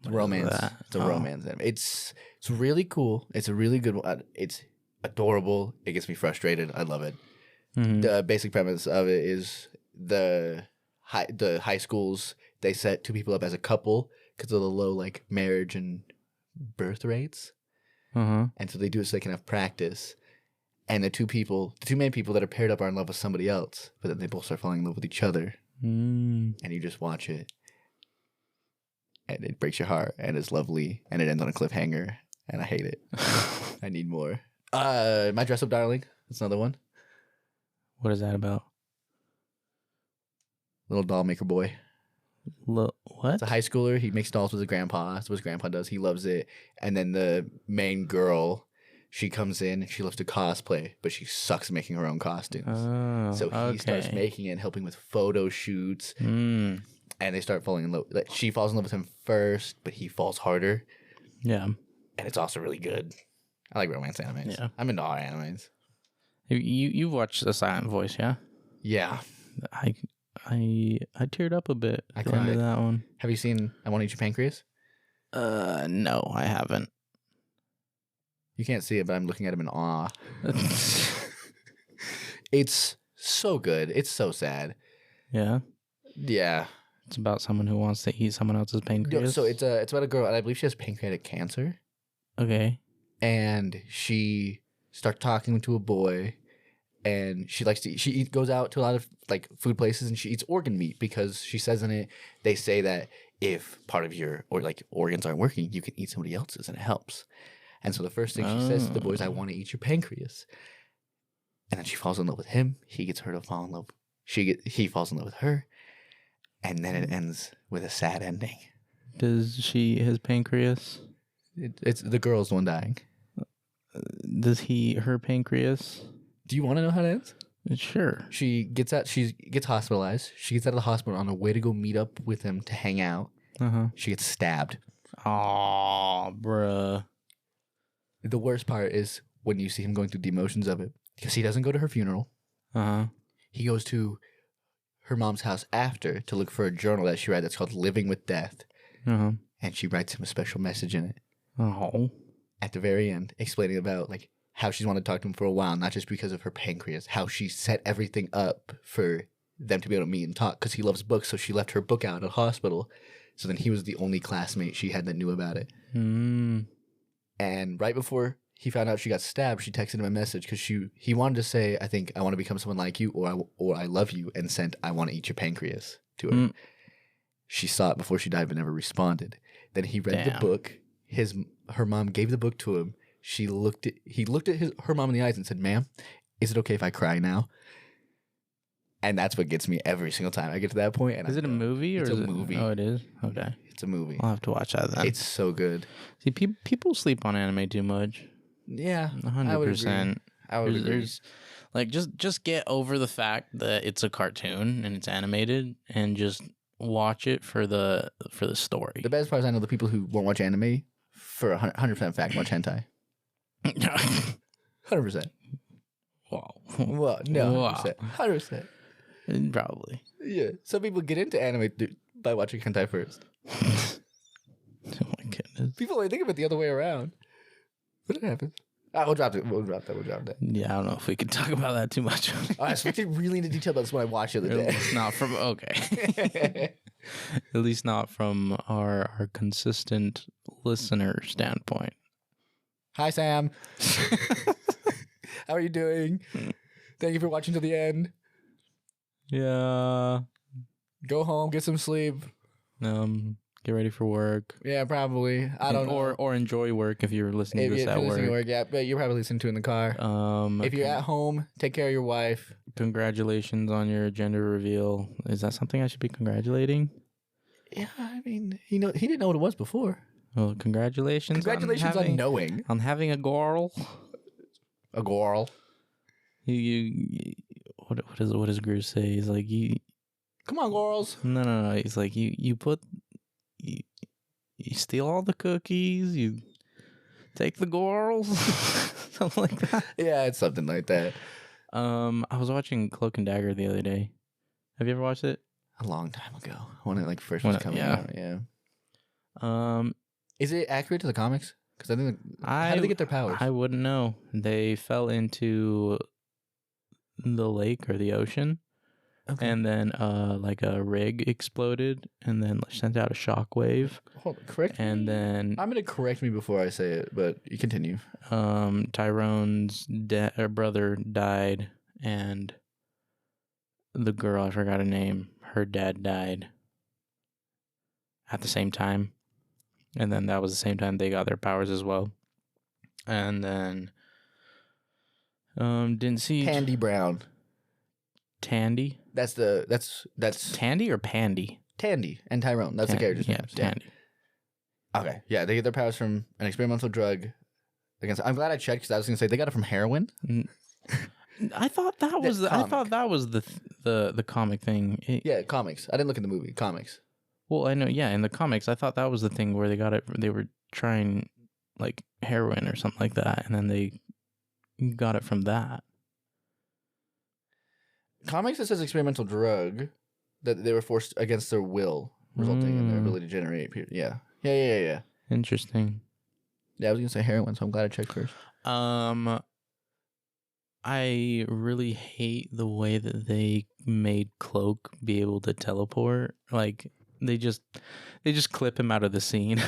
Romance. It's a romance anime. It's really cool. It's a really good one. It's adorable. It gets me frustrated. I love it. Mm-hmm. The basic premise of it is the high schools, they set two people up as a couple because of the low marriage and birth rates. And so they do it so they can have practice. And the two main people that are paired up are in love with somebody else, but then they both start falling in love with each other. And you just watch it. And it breaks your heart, and it's lovely, and it ends on a cliffhanger, and I hate it. I need more. My Dress Up Darling. That's another one. What is that about? Little doll maker boy. What? It's a high schooler. He makes dolls with his grandpa. That's what his grandpa does. He loves it. And then the main girl, she comes in. She loves to cosplay, but she sucks at making her own costumes. So he starts making it and helping with photo shoots. And they start falling in love. She falls in love with him first, but he falls harder. Yeah. And it's also really good. I like romance animes. Yeah. I'm into all animes. You've watched The Silent Voice, yeah? Yeah. I teared up a bit at the end of that one. Have you seen I Want to Eat Your Pancreas? No, I haven't. You can't see it, but I'm looking at him in awe. It's so good. It's so sad. Yeah? Yeah. It's about someone who wants to eat someone else's pancreas? So it's about a girl, and I believe she has pancreatic cancer. Okay. And she starts talking to a boy, and she goes out to a lot of food places, and she eats organ meat because she says in it, they say that if part of your organs aren't working, you can eat somebody else's and it helps. And so the first thing she says to the boy is, I want to eat your pancreas. And then she falls in love with him. He gets her to fall in love. He falls in love with her. And then it ends with a sad ending. Does she his pancreas? It's the girl's the one dying. Does he her pancreas? Do you want to know how it ends? Sure. She gets hospitalized. She gets out of the hospital on a way to go meet up with him to hang out. She gets stabbed. Aw, bruh. The worst part is when you see him going through the emotions of it, because he doesn't go to her funeral. He goes to her mom's house after to look for a journal that she read that's called Living with Death. And she writes him a special message in it. At the very end, explaining about how she's wanted to talk to him for a while, not just because of her pancreas, how she set everything up for them to be able to meet and talk because he loves books, so she left her book out at the hospital. So then he was the only classmate she had that knew about it. And right before he found out she got stabbed, she texted him a message because he wanted to say, I think I want to become someone like you, or I love you, and sent I want to eat your pancreas to her. She saw it before she died but never responded. Then he read the book. Her mom gave the book to him. He looked at her mom in the eyes and said, "Ma'am, is it okay if I cry now?" And that's what gets me every single time I get to that point. And is it a movie or it's a movie? Oh, it is? Okay. It's a movie. I'll have to watch that then. It's so good. See, people sleep on anime too much. Yeah, 100%. I would agree. Just get over the fact that it's a cartoon and it's animated, and just watch it for the story. The best part is I know the people who won't watch anime for 100% fact watch hentai. 100%. Wow. Well, no, wow. 100%. Probably. Yeah. Some people get into anime by watching hentai first. Oh my goodness. People think of it the other way around. But it happens. We'll drop that. Yeah, I don't know if we can talk about that too much. All right, so we get really into detail about this when I watched the other day. It's not from okay. At least not from our consistent listener standpoint. Hi, Sam. How are you doing? Thank you for watching to the end. Yeah. Go home, get some sleep. Get ready for work. Yeah, probably. I don't know. Or enjoy work if you're listening to this at work. Yeah, but you're probably listening to it in the car. If you're at home, take care of your wife. Congratulations on your gender reveal. Is that something I should be congratulating? Yeah, I mean, he didn't know what it was before. Well, congratulations. Congratulations on knowing. On having a girl. A girl. What does Gru say? He's like, come on, girls. No. He's like, you steal all the cookies, you take the girls, something like that. Yeah, it's something like that. I was watching Cloak and Dagger the other day. Have you ever watched it? A long time ago, when it first was coming out. Yeah. Is it accurate to the comics? Because I think how do they get their powers? I wouldn't know. They fell into the lake or the ocean, and then like a rig exploded, and then sent out a shockwave. Hold on, correct me. And then I'm gonna correct me before I say it, but you continue. Tyrone's brother died, and the girl, I forgot her name, her dad died at the same time. And then that was the same time they got their powers as well. And then didn't see Tandy Brown. Tandy? That's Tandy or Pandy? Tandy and Tyrone. That's the character's name. Tandy. Okay. Yeah, they get their powers from an experimental drug. I'm glad I checked because I was gonna say they got it from heroin. I thought that was the comic thing. Yeah, comics. I didn't look in the movie. Comics. Well, I know, yeah, in the comics, I thought that was the thing where they got it, they were trying, like, heroin or something like that, and then they got it from that. Comics, it says experimental drug, that they were forced against their will, resulting in their ability to generate. Yeah. Interesting. Yeah, I was going to say heroin, so I'm glad I checked first. I really hate the way that they made Cloak be able to teleport. Like, they just clip him out of the scene,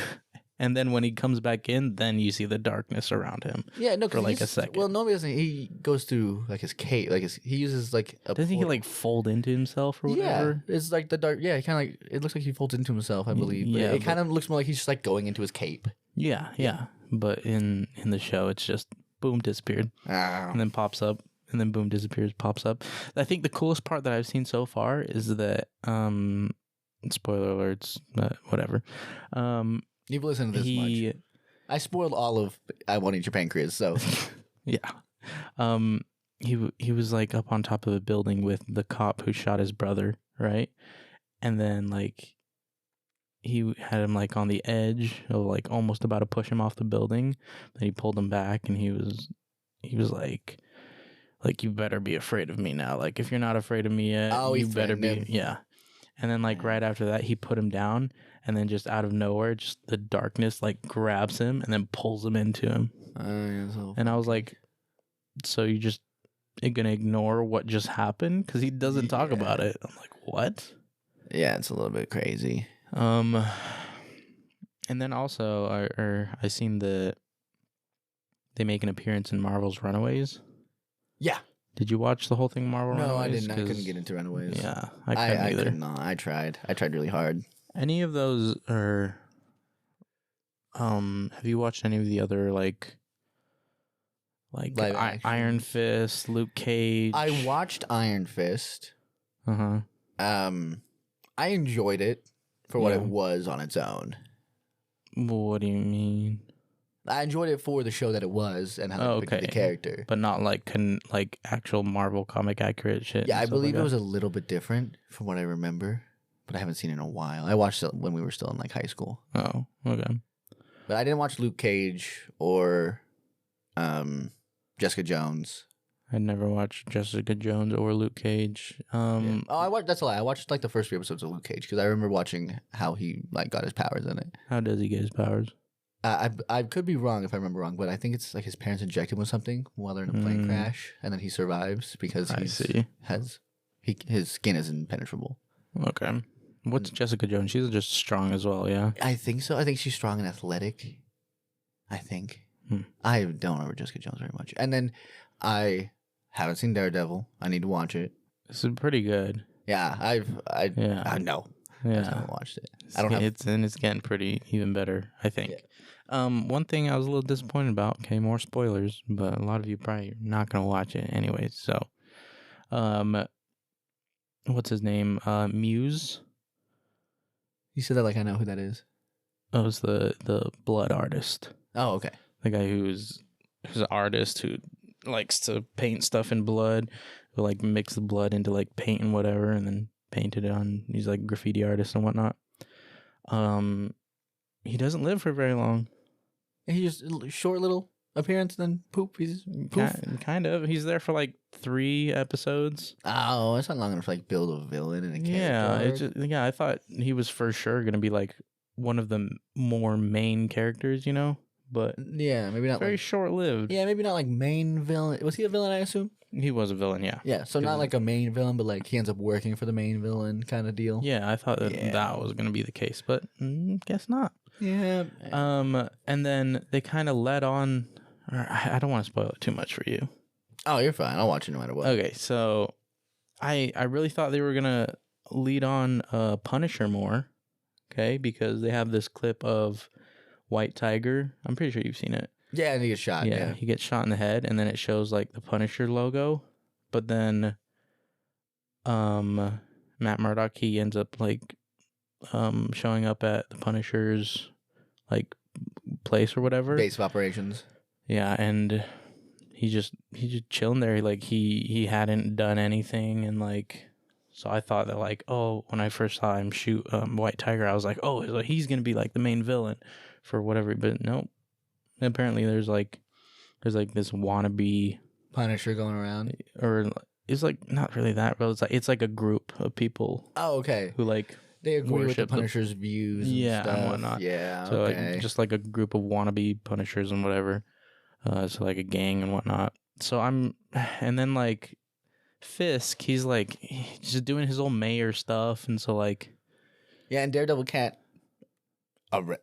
and then when he comes back in, then you see the darkness around him. Yeah, no, for like a second. Well, nobody doesn't. He goes through like his cape, like he uses like a. Doesn't he like fold into himself or whatever? Yeah, it's like the dark. Yeah, he kind of like it looks like he folds into himself, I believe. But it kind of looks more like he's just like going into his cape. Yeah. But in the show, it's just boom, disappeared, and then pops up. And then boom, disappears, pops up. I think the coolest part that I've seen so far is that, spoiler alerts, whatever. You've listened to this much. I spoiled all of I Want to Eat Your Pancreas, so. Yeah. He was like up on top of a building with the cop who shot his brother, right? And then like he had him like on the edge of like almost about to push him off the building. Then he pulled him back, and he was like, you better be afraid of me now. Like, if you're not afraid of me yet, you better be. Him. Yeah. And then, like, right after that, he put him down. And then just out of nowhere, just the darkness, like, grabs him and then pulls him into him. And I was like, so you just going to ignore what just happened? Because he doesn't talk about it. I'm like, what? Yeah, it's a little bit crazy. And then also, I seen they make an appearance in Marvel's Runaways. Yeah. Did you watch the whole thing, Marvel Runaways? No, I didn't. I couldn't get into Runaways. Yeah, I couldn't either. Could not. I tried really hard. Any of those are... have you watched any of the other, like Iron Fist, Luke Cage? I watched Iron Fist. Uh-huh. I enjoyed it for what it was on its own. What do you mean? I enjoyed it for the show that it was and how they picked the character. But not like actual Marvel comic accurate shit. Yeah, I believe it was a little bit different from what I remember, but I haven't seen it in a while. I watched it when we were still in like high school. Oh, okay. But I didn't watch Luke Cage or Jessica Jones. I never watched Jessica Jones or Luke Cage. That's a lie. I watched like the first few episodes of Luke Cage because I remember watching how he like got his powers in it. How does he get his powers? I could be wrong if I remember wrong, but I think it's like his parents inject him with something while they're in a plane crash, and then he survives because his skin is impenetrable. Okay. What's Jessica Jones? She's just strong as well, yeah? I think so. I think she's strong and athletic. I think. I don't remember Jessica Jones very much. And then I haven't seen Daredevil. I need to watch it. This is pretty good. Yeah, I know. Yeah, I haven't watched it. It's getting pretty even better, I think. Yeah. One thing I was a little disappointed about. Okay, more spoilers, but a lot of you probably not gonna watch it anyways. So, what's his name? Muse. You said that like I know who that is. Oh, it's the blood artist. Oh, okay. The guy who's an artist who likes to paint stuff in blood, who like mix the blood into like paint and whatever, and then painted it on. He's like graffiti artist and whatnot. He doesn't live for very long. He just short little appearance, then poof. He's poof. Kind of. He's there for like 3 episodes. Oh, it's not long enough to like build a villain and a character. Yeah, I thought he was for sure gonna be like one of the more main characters, you know. But yeah, maybe not. Very like, short-lived. Yeah, maybe not like main villain. Was he a villain? I assume he was a villain. Yeah. Yeah, so not like a main villain, but like he ends up working for the main villain kind of deal. Yeah, I thought that was gonna be the case, but guess not. Yeah. And then they kind of led on. I don't want to spoil it too much for you. Oh, you're fine. I'll watch it no matter what. Okay, so I really thought they were gonna lead on Punisher more. Okay, because they have this clip of White Tiger. I'm pretty sure you've seen it. Yeah, and he gets shot. Yeah, he gets shot in the head, and then it shows like the Punisher logo. But then, Matt Murdock, he ends up like, showing up at the Punisher's like place or whatever, base of operations. Yeah, and he's just chilling there. Like he hadn't done anything, and like. So I thought that like, oh, when I first saw him shoot White Tiger, I was like, oh, so he's gonna be like the main villain for whatever. But nope. Apparently, there's like this wannabe Punisher going around, or it's like not really that, but it's like a group of people. Oh, okay. Who like they agree with the Punisher's views, and stuff. And whatnot. Yeah, so okay. Like, just like a group of wannabe Punishers and whatever. So like a gang and whatnot. So and then like. Fisk, he's like just doing his old mayor stuff, and so like, yeah, and Daredevil can't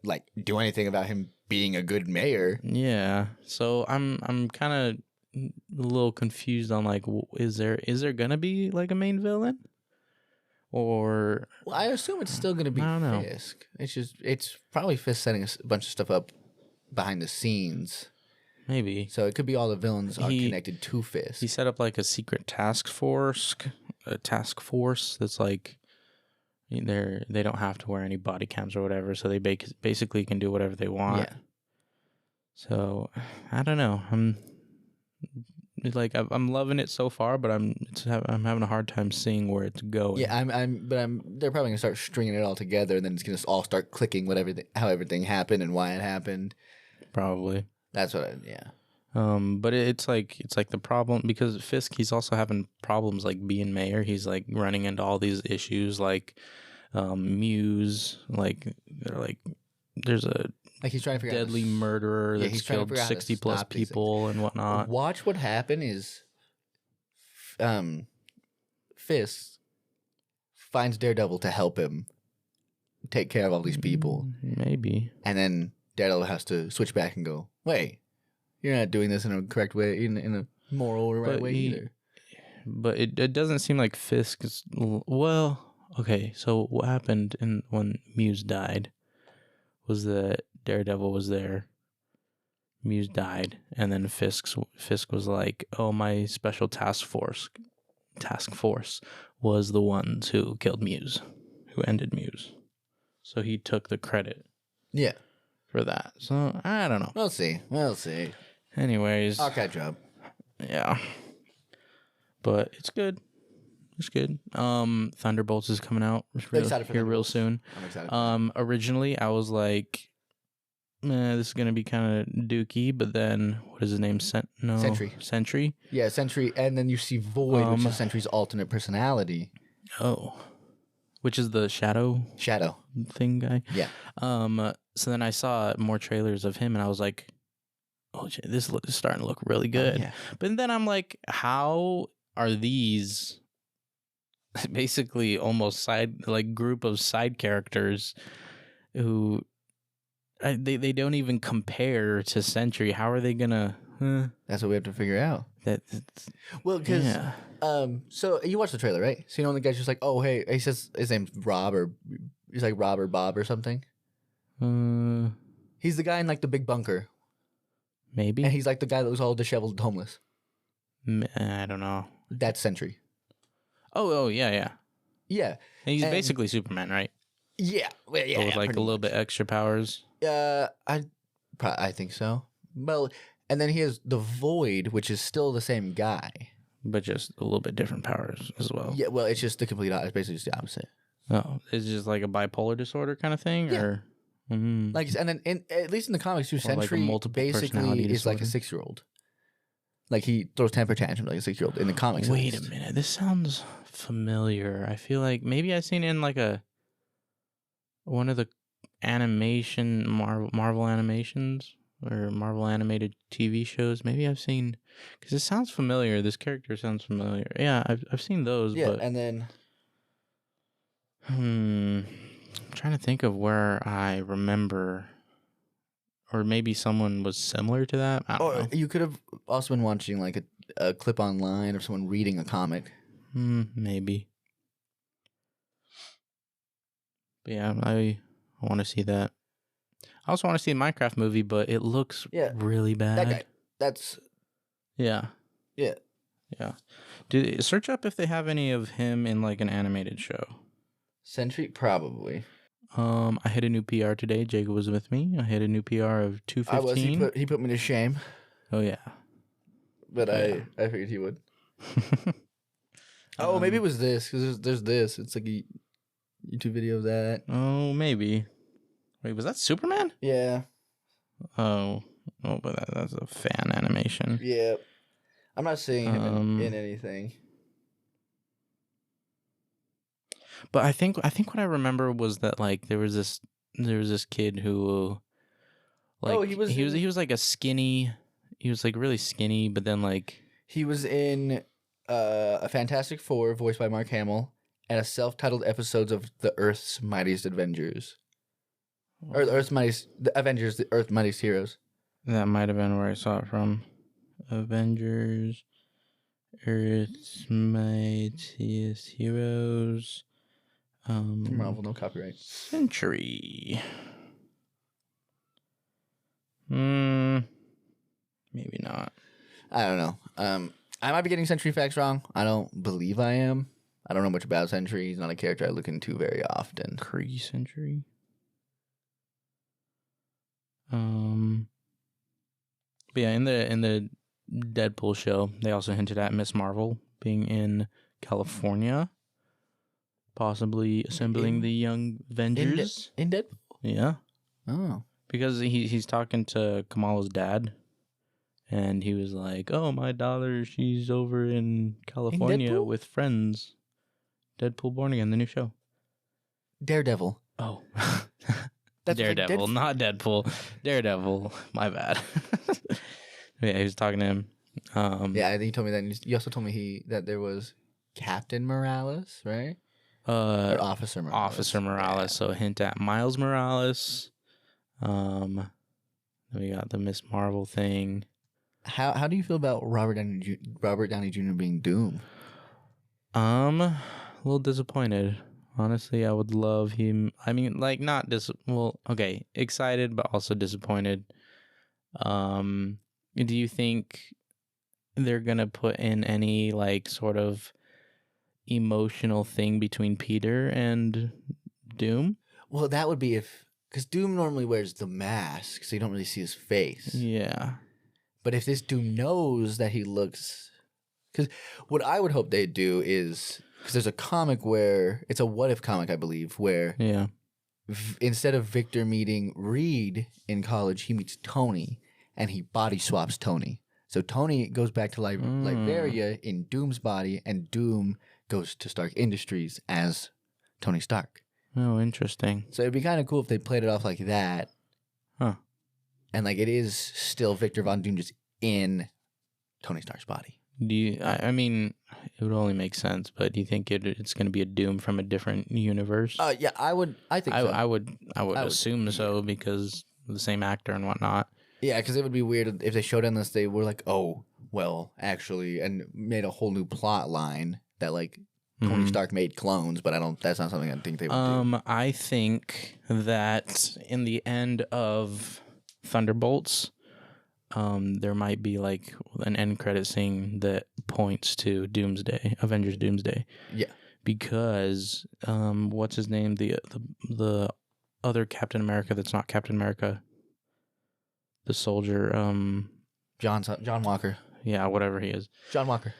like do anything about him being a good mayor. Yeah, so I'm kind of a little confused on like, is there gonna be like a main villain, or well, I assume it's still gonna be Fisk. It's probably Fisk setting a bunch of stuff up behind the scenes. Maybe. So it could be all the villains are connected to Fisk. He set up like a secret task force that's like they don't have to wear any body cams or whatever, so they basically can do whatever they want. Yeah. So I don't know. I'm loving it so far, but I'm having a hard time seeing where it's going. Yeah, they're probably gonna start stringing it all together, and then it's gonna all start clicking how everything happened and why it happened. Probably. That's what yeah. But it's like the problem because Fisk, he's also having problems like being mayor. He's like running into all these issues like Muse, like they're like there's a like he's trying to figure deadly murderer that's killed 60 plus people and whatnot. Watch what happened is Fisk finds Daredevil to help him take care of all these people. Maybe. And then Daredevil has to switch back and go, wait, you're not doing this in a correct way, in a moral or right way either. But it doesn't seem like Fisk is... Well, okay, so what happened when Muse died was that Daredevil was there, Muse died, and then Fisk was like, oh, my special task force was the ones who killed Muse, who ended Muse. So he took the credit. Yeah. For that. So, I don't know. We'll see. Anyways. I'll catch up. Yeah. But it's good. Thunderbolts is coming out real soon. I'm excited. Originally, I was like, this is going to be kind of dookie, but then, what is his name? Sentry? Yeah, Sentry. And then you see Void, which is Sentry's alternate personality. Oh. Which is the Shadow thing guy? Yeah. So then I saw more trailers of him, and I was like, oh, this is starting to look really good. Oh, yeah. But then I'm like, how are these basically almost group of side characters who they don't even compare to Sentry? How are they gonna That's what we have to figure out. Well, because so you watched the trailer, right? So the guy's just like, oh hey, he says his name's Rob, or he's like Rob or Bob or something. He's the guy in like the big bunker. Maybe. And he's like the guy that was all disheveled and homeless. I don't know. That's Sentry. Oh yeah. Yeah. And he's basically Superman, right? Yeah. Well, yeah. But with like a little bit extra powers. I think so. Well, and then he has the Void, which is still the same guy, but just a little bit different powers as well. Yeah. Well, it's just the complete. It's basically just the opposite. Oh, it's just like a bipolar disorder kind of thing, or like, and then at least in the comics, too, Sentry like basically is like a 6-year-old. Like he throws temper tantrums like a 6-year-old in the comics. Wait a minute, this sounds familiar. I feel like maybe I've seen it in like one of the animation Marvel animations or Marvel animated TV shows. Maybe I've seen, because it sounds familiar. This character sounds familiar. Yeah, I've seen those. Yeah, but, and then I'm trying to think of where I remember, or maybe someone was similar to that. I don't know. You could have also been watching like a clip online of someone reading a comic. Maybe. But yeah, I want to see that. I also want to see the Minecraft movie, but it looks really bad. That guy. That's... Yeah. Yeah. Yeah. Search up if they have any of him in like an animated show. Sentry? Probably. I hit a new PR today. Jacob was with me. I hit a new PR of 2:15. He put me to shame. Oh, yeah. But I figured he would. Maybe it was this, because there's this. It's like a YouTube video of that. Oh, maybe. Wait, was that Superman? Yeah. Oh, but that's a fan animation. Yeah. I'm not seeing him in anything. But I think what I remember was that like there was this kid who like he was like a skinny, he was like really skinny, but then like he was in a Fantastic Four voiced by Mark Hamill and a self-titled episodes of the Earth's Mightiest Avengers. Or the Avengers, the Earth's Mightiest Heroes. That might have been where I saw it from. Avengers, Earth's Mightiest Heroes. Marvel, no copyright. Century. Maybe not. I don't know. I might be getting Sentry facts wrong. I don't believe I am. I don't know much about Sentry. He's not a character I look into very often. Kree Sentry. But yeah, in the Deadpool show, they also hinted at Miss Marvel being in California, possibly assembling the Young Avengers. In Deadpool? Yeah. Oh. Because he's talking to Kamala's dad, and he was like, "Oh, my daughter, she's over in California with friends." Deadpool Born Again, the new show. Daredevil. Oh. That's Daredevil, not Deadpool. Daredevil. My bad. Yeah, he was talking to him. Yeah, I think you told me that. You also told me that there was Captain Morales, right? Or Officer Morales. Officer Morales. Yeah. So a hint at Miles Morales. Then we got the Miss Marvel thing. How do you feel about Robert Downey Jr. being Doom? A little disappointed. Honestly, I would love him. I mean, like, not excited, but also disappointed. Do you think they're gonna put in any like sort of emotional thing between Peter and Doom? Well, that would be because Doom normally wears the mask, so you don't really see his face. Yeah. But if this Doom knows that he looks, because what I would hope they'd do is, because there's a comic where it's a what if comic, I believe, where instead of Victor meeting Reed in college, he meets Tony. And he body swaps Tony. So Tony goes back to Liberia in Doom's body, and Doom goes to Stark Industries as Tony Stark. Oh, interesting. So it'd be kind of cool if they played it off like that. Huh. And like it is still Victor Von Doom just in Tony Stark's body. I mean, it would only make sense, but do you think it's going to be a Doom from a different universe? Yeah, I think so. I would assume so because of the same actor and whatnot. Yeah, because it would be weird if they showed on this. They were like, oh, well, actually, and made a whole new plot line that like Tony Stark made clones, but that's not something I think they would do. I think that in the end of Thunderbolts, there might be like an end credit scene that points to Doomsday, Avengers Doomsday. Yeah. Because what's his name? The other Captain America that's not Captain America. The soldier, John Walker. Yeah, whatever he is. John Walker.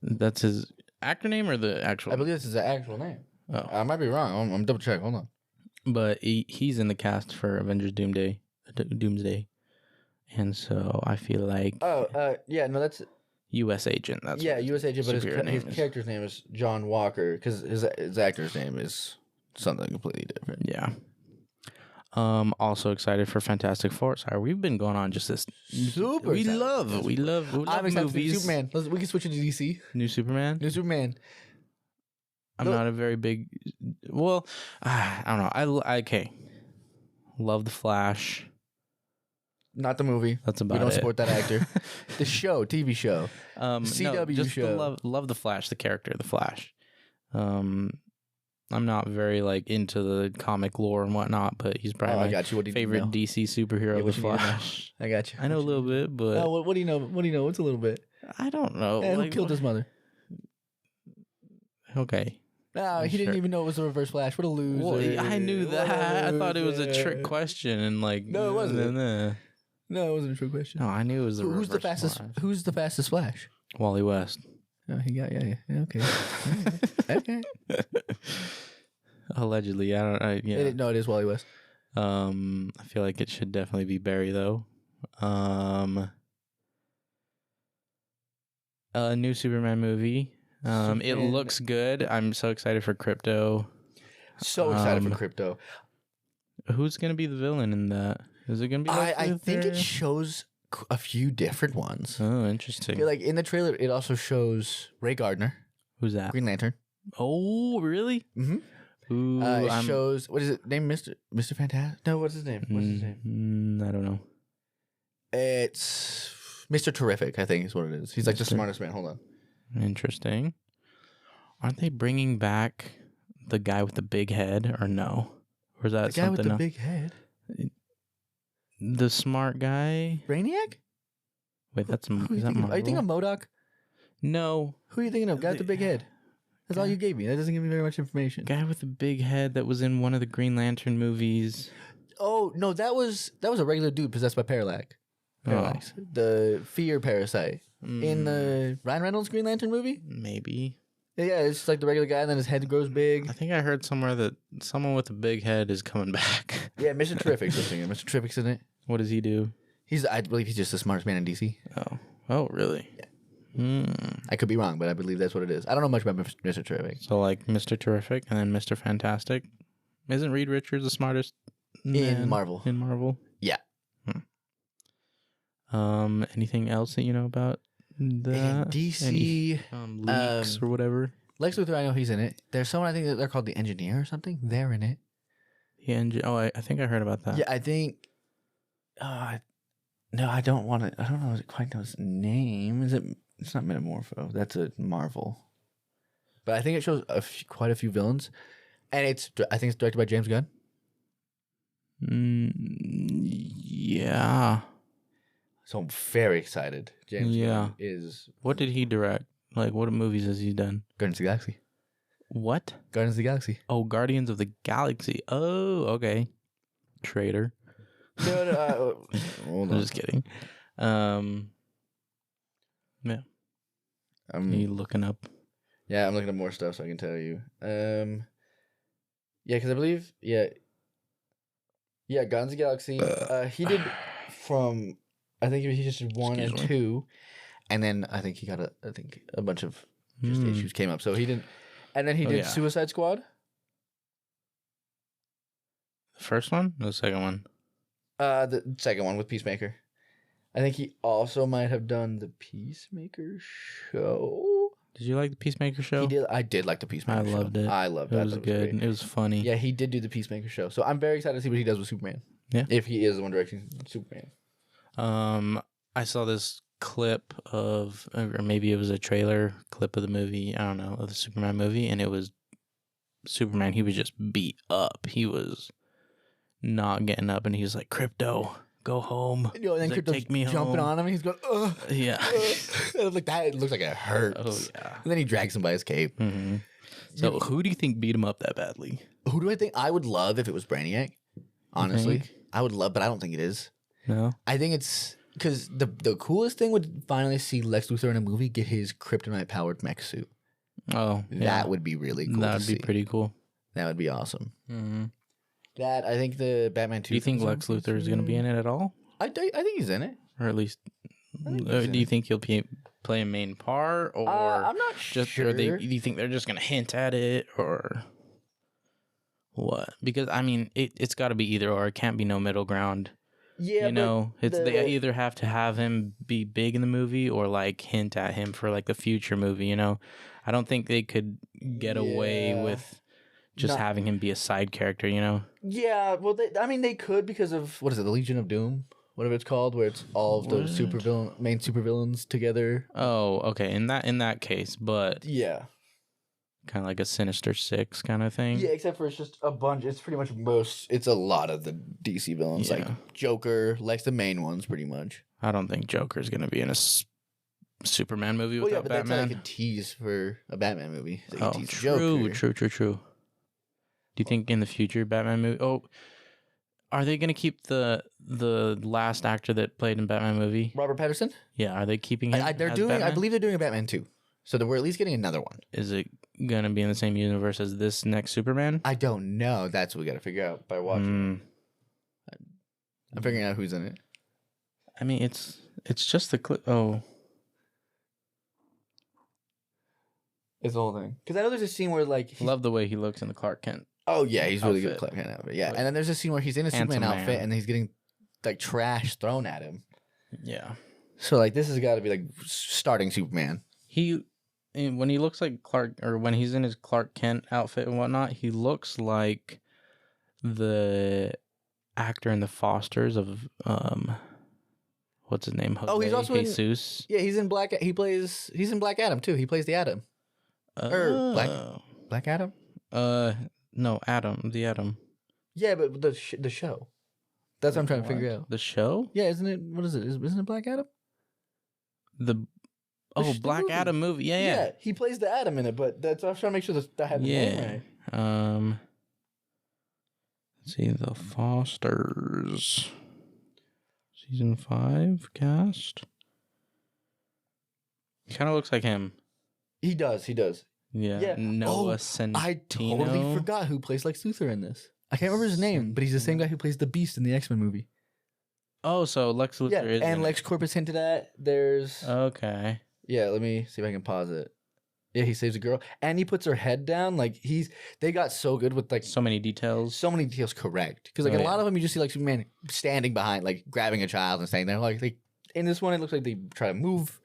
That's his actor name or the actual? I believe this is the actual name. Oh. I might be wrong. I'm double check. Hold on. But he's in the cast for Avengers Doomsday. And so I feel like... yeah, no, that's... U.S. agent. That's U.S. agent, but his character's name is John Walker, because his actor's name is something completely different. Yeah. Also excited for Fantastic Four. Sorry, we've been going on just this. Super. We love I'm excited movies. For Superman. We can switch into DC. New Superman. I'm not a very big. Well, I don't know. Okay. Love the Flash. Not the movie. That's about it. We don't support that actor. The show, TV show, CW show. Love the Flash, the character, the Flash. I'm not very like into the comic lore and whatnot, but he's probably my favorite DC superhero, the Flash. I got you. I know a little bit, but what do you know? What do you know? What's a little bit? I don't know. Who killed his mother? Okay. No, he didn't even know it was a reverse Flash. What a loser! Well, I knew that. I thought it was a trick question, and like no, it wasn't. No, it wasn't a trick question. No, I knew it was who's the fastest? Flash. Who's the fastest Flash? Wally West. Oh, he got okay. Okay. Allegedly, yeah. No, it is Wally West. I feel like it should definitely be Barry though. A new Superman movie. It looks good. I'm so excited for Crypto. So excited for Crypto. Who's gonna be the villain in that? Is it gonna be? I think it shows a few different ones. Oh, interesting. Like in the trailer, it also shows Ray Gardner. Who's that? Green Lantern. Oh, really? Mm-hmm. Ooh, it shows, what is it? Name Mr. Fantastic? No, what's his name? I don't know. It's Mr. Terrific, I think is what it is. He's like the smartest man. Hold on. Interesting. Aren't they bringing back the guy with the big head or no? Or is that the guy with the big head? The smart guy? Brainiac? Wait, is that Marvel? Are you thinking of MODOK? No. Who are you thinking of? Guy with the big head. That's all you gave me. That doesn't give me very much information. Guy with the big head that was in one of the Green Lantern movies. Oh, no, that was a regular dude possessed by Parallax. The fear parasite. In the Ryan Reynolds Green Lantern movie? Maybe. Yeah, it's just like the regular guy and then his head grows big. I think I heard somewhere that someone with a big head is coming back. Yeah, Mr. Terrific's listening. Mr. Terrific's in it. What does he do? I believe he's just the smartest man in DC. Oh, really? Yeah. I could be wrong, but I believe that's what it is. I don't know much about Mr. Terrific. So like Mr. Terrific and then Mr. Fantastic. Isn't Reed Richards the smartest man in Marvel? In Marvel? Yeah. Anything else that you know about the DC leaks or whatever? Lex Luthor, I know he's in it. There's someone I think that they're called the Engineer or something. They're in it. I think I heard about that. Yeah, I think. No, I don't want to. I don't know quite know his name. Is it? It's not Metamorpho. That's a Marvel. But I think it shows quite a few villains, and I think it's directed by James Gunn. Yeah. So I'm very excited. James Gunn is. What did he direct? Like, what movies has he done? Guardians of the Galaxy. What? Guardians of the Galaxy. Oh, Guardians of the Galaxy. Oh, okay. Traitor. No, hold on. I'm just kidding. Yeah. Are you looking up? Yeah, I'm looking up more stuff so I can tell you. Yeah, because I believe, Guardians of the Galaxy. He did from, I think he just did 1 and 2, and then I think he got a bunch of just issues came up. So he didn't, and then he did Suicide Squad. The first one or the second one? The second one with Peacemaker. I think he also might have done the Peacemaker show. Did you like the Peacemaker show? He did. I did like the Peacemaker show. I loved it. I loved it. It was good. It was funny. Yeah, he did do the Peacemaker show. So I'm very excited to see what he does with Superman. Yeah. If he is the one directing Superman. I saw this clip of, or maybe it was a trailer clip of the movie, I don't know, of the Superman movie, and it was Superman. He was just beat up. He was not getting up, and he was like, "Krypto, go home." And then Krypto's take me jumping home. on him. He's going, ugh. Yeah. Like that. It looks like it hurts. Oh, yeah. And then he drags him by his cape. Mm-hmm. So who do you think beat him up that badly? Who do I think? I would love if it was Brainiac. Honestly. I would love, but I don't think it is. No? I think it's... Because the coolest thing would finally see Lex Luthor in a movie get his kryptonite-powered mech suit. Oh, yeah. That would be really cool. That would be pretty cool. That would be awesome. Mm-hmm. That, I think the Batman 2... Do you think Lex Luthor is going to be in it at all? I think he's in it. Or at least... do you think he'll play a main part? Or I'm not sure. Do you think they're just going to hint at it? Or what? Because, I mean, it's got to be either or. It can't be no middle ground. Yeah, they either have to have him be big in the movie or like hint at him for like the future movie. I don't think they could get away with just having him be a side character. Yeah, well, they could because of what is it, the Legion of Doom, whatever it's called, where it's all of the main supervillains together. Oh, okay. In that case, but yeah. Kind of like a Sinister Six kind of thing. Yeah, except for it's just a bunch. It's pretty much it's a lot of the DC villains, like Joker, like the main ones, pretty much. I don't think Joker's going to be in a Superman movie without Batman. That's like a tease for a Batman movie. Like true. Do you think in the future Batman movie... Oh, are they going to keep the last actor that played in Batman movie? Robert Pattinson? Yeah, are they keeping him Batman? I believe they're doing a Batman 2. So we're at least getting another one. Is it going to be in the same universe as this next Superman? I don't know. That's what we got to figure out by watching. I'm figuring out who's in it. I mean, it's just the clip. Oh. It's the whole thing. Because I know there's a scene where, like... Love the way he looks in the Clark Kent. Oh, yeah. He's really good at Clark Kent outfit. Yeah. And then there's a scene where he's in a Superman outfit and he's getting, like, trash thrown at him. Yeah. So, like, this has got to be, like, starting Superman. When he looks like Clark, or when he's in his Clark Kent outfit and whatnot, he looks like the actor in The Fosters of what's his name? Jose he's also Jesus. He's in Black. He's in Black Adam too. He plays the Atom. Black Adam. No, Adam. The Atom. Yeah, but the show. That's what I'm trying to figure out. The show? Yeah, isn't it? What is it? Isn't it Black Adam? Black Adam movie. Yeah. He plays the Atom in it, but I was trying to make sure that I had the name right. Let's see, The Fosters. Season 5 cast. Kind of looks like him. He does. Yeah. Noah Centineo. I totally forgot who plays Lex Luthor in this. I can't remember his name, but he's the same guy who plays the Beast in the X-Men movie. Oh, so Lex Luthor is and LexCorp is hinted at. There's... Okay. Yeah, let me see if I can pause it. Yeah, he saves a girl. And he puts her head down. Like, they got so good with, like... So many details. Correct. Because, like, a lot of them, you just see, like, Superman standing behind, like, grabbing a child and staying there. Like, in this one, it looks like they try to move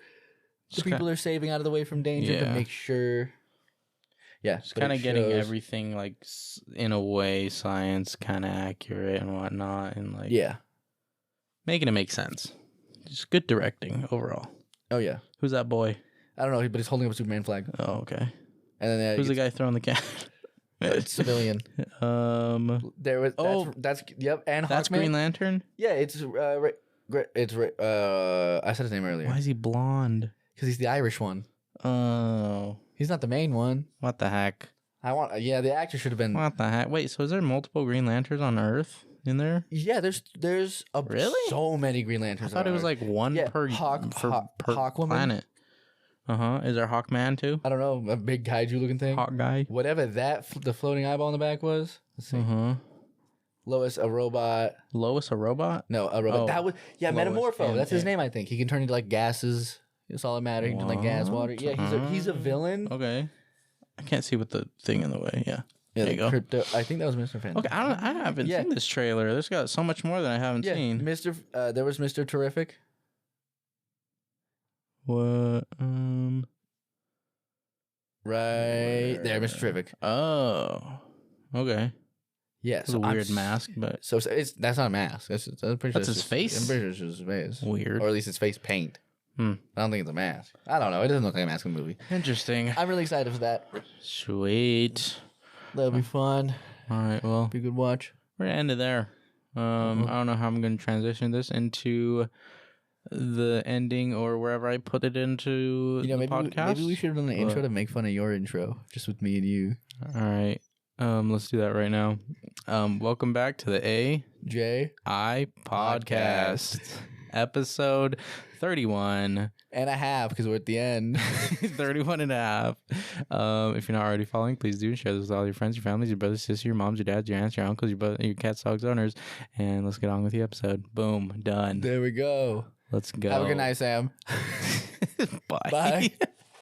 the people they're saving out of the way from danger to make sure... Yeah. It's kind of getting everything, like, in a way, science kind of accurate and whatnot. And, like... Yeah. Making it make sense. Just good directing overall. Oh, yeah. Who's that boy? I don't know, but he's holding up a Superman flag. Oh, okay. And then who's the guy throwing the cat? It's civilian. There was that's yep, and that's Hawkman. Green Lantern. Yeah, I said his name earlier. Why is he blonde? Because he's the Irish one. Oh, he's not the main one. What the heck? The actor should have been. What the heck? Wait, so is there multiple Green Lanterns on Earth? In there? Yeah, there's so many Green Lanterns. I thought it was like one per planet. Is there Hawkman too? I don't know, a big kaiju looking thing. Hawk guy. Whatever the floating eyeball in the back was. Let's see. Lois, a robot. Lois, a robot? No, a robot. That was Lois, Metamorpho. That's his name, I think. He can turn into like gases, solid matter. He can turn like gas, water. Yeah, he's a villain. Okay. I can't see what the thing in the way. Yeah. Yeah, there you go. Crypto. I think that was Mr. Fantastic. Okay, I haven't seen this trailer. There's got so much more that I haven't seen. There was Mr. Terrific. What? Right there, Mr. Terrific. Oh, okay. Yeah, it's a weird mask, but so that's not a mask. I'm pretty sure that's his face. I'm pretty sure it's just his face. Weird, or at least his face paint. I don't think it's a mask. I don't know. It doesn't look like a mask in the movie. Interesting. I'm really excited for that. Sweet. That'll be fun. All right. Well, be a good watch. We're gonna end it there. I don't know how I'm gonna transition this into the ending or wherever I put it into the podcast. Maybe we should have done an intro to make fun of your intro, just with me and you. All right. Let's do that right now. Welcome back to the A.J.I podcast. Episode 31 and a half, because we're at the end. 31 and a half. If you're not already following, please do share this with all your friends, your families, your brothers, sisters, your moms, your dads, your aunts, your uncles, your cats, dogs, owners. And let's get on with the episode. Boom. Done. There we go. Let's go. Have a good night, Sam. Bye. Bye.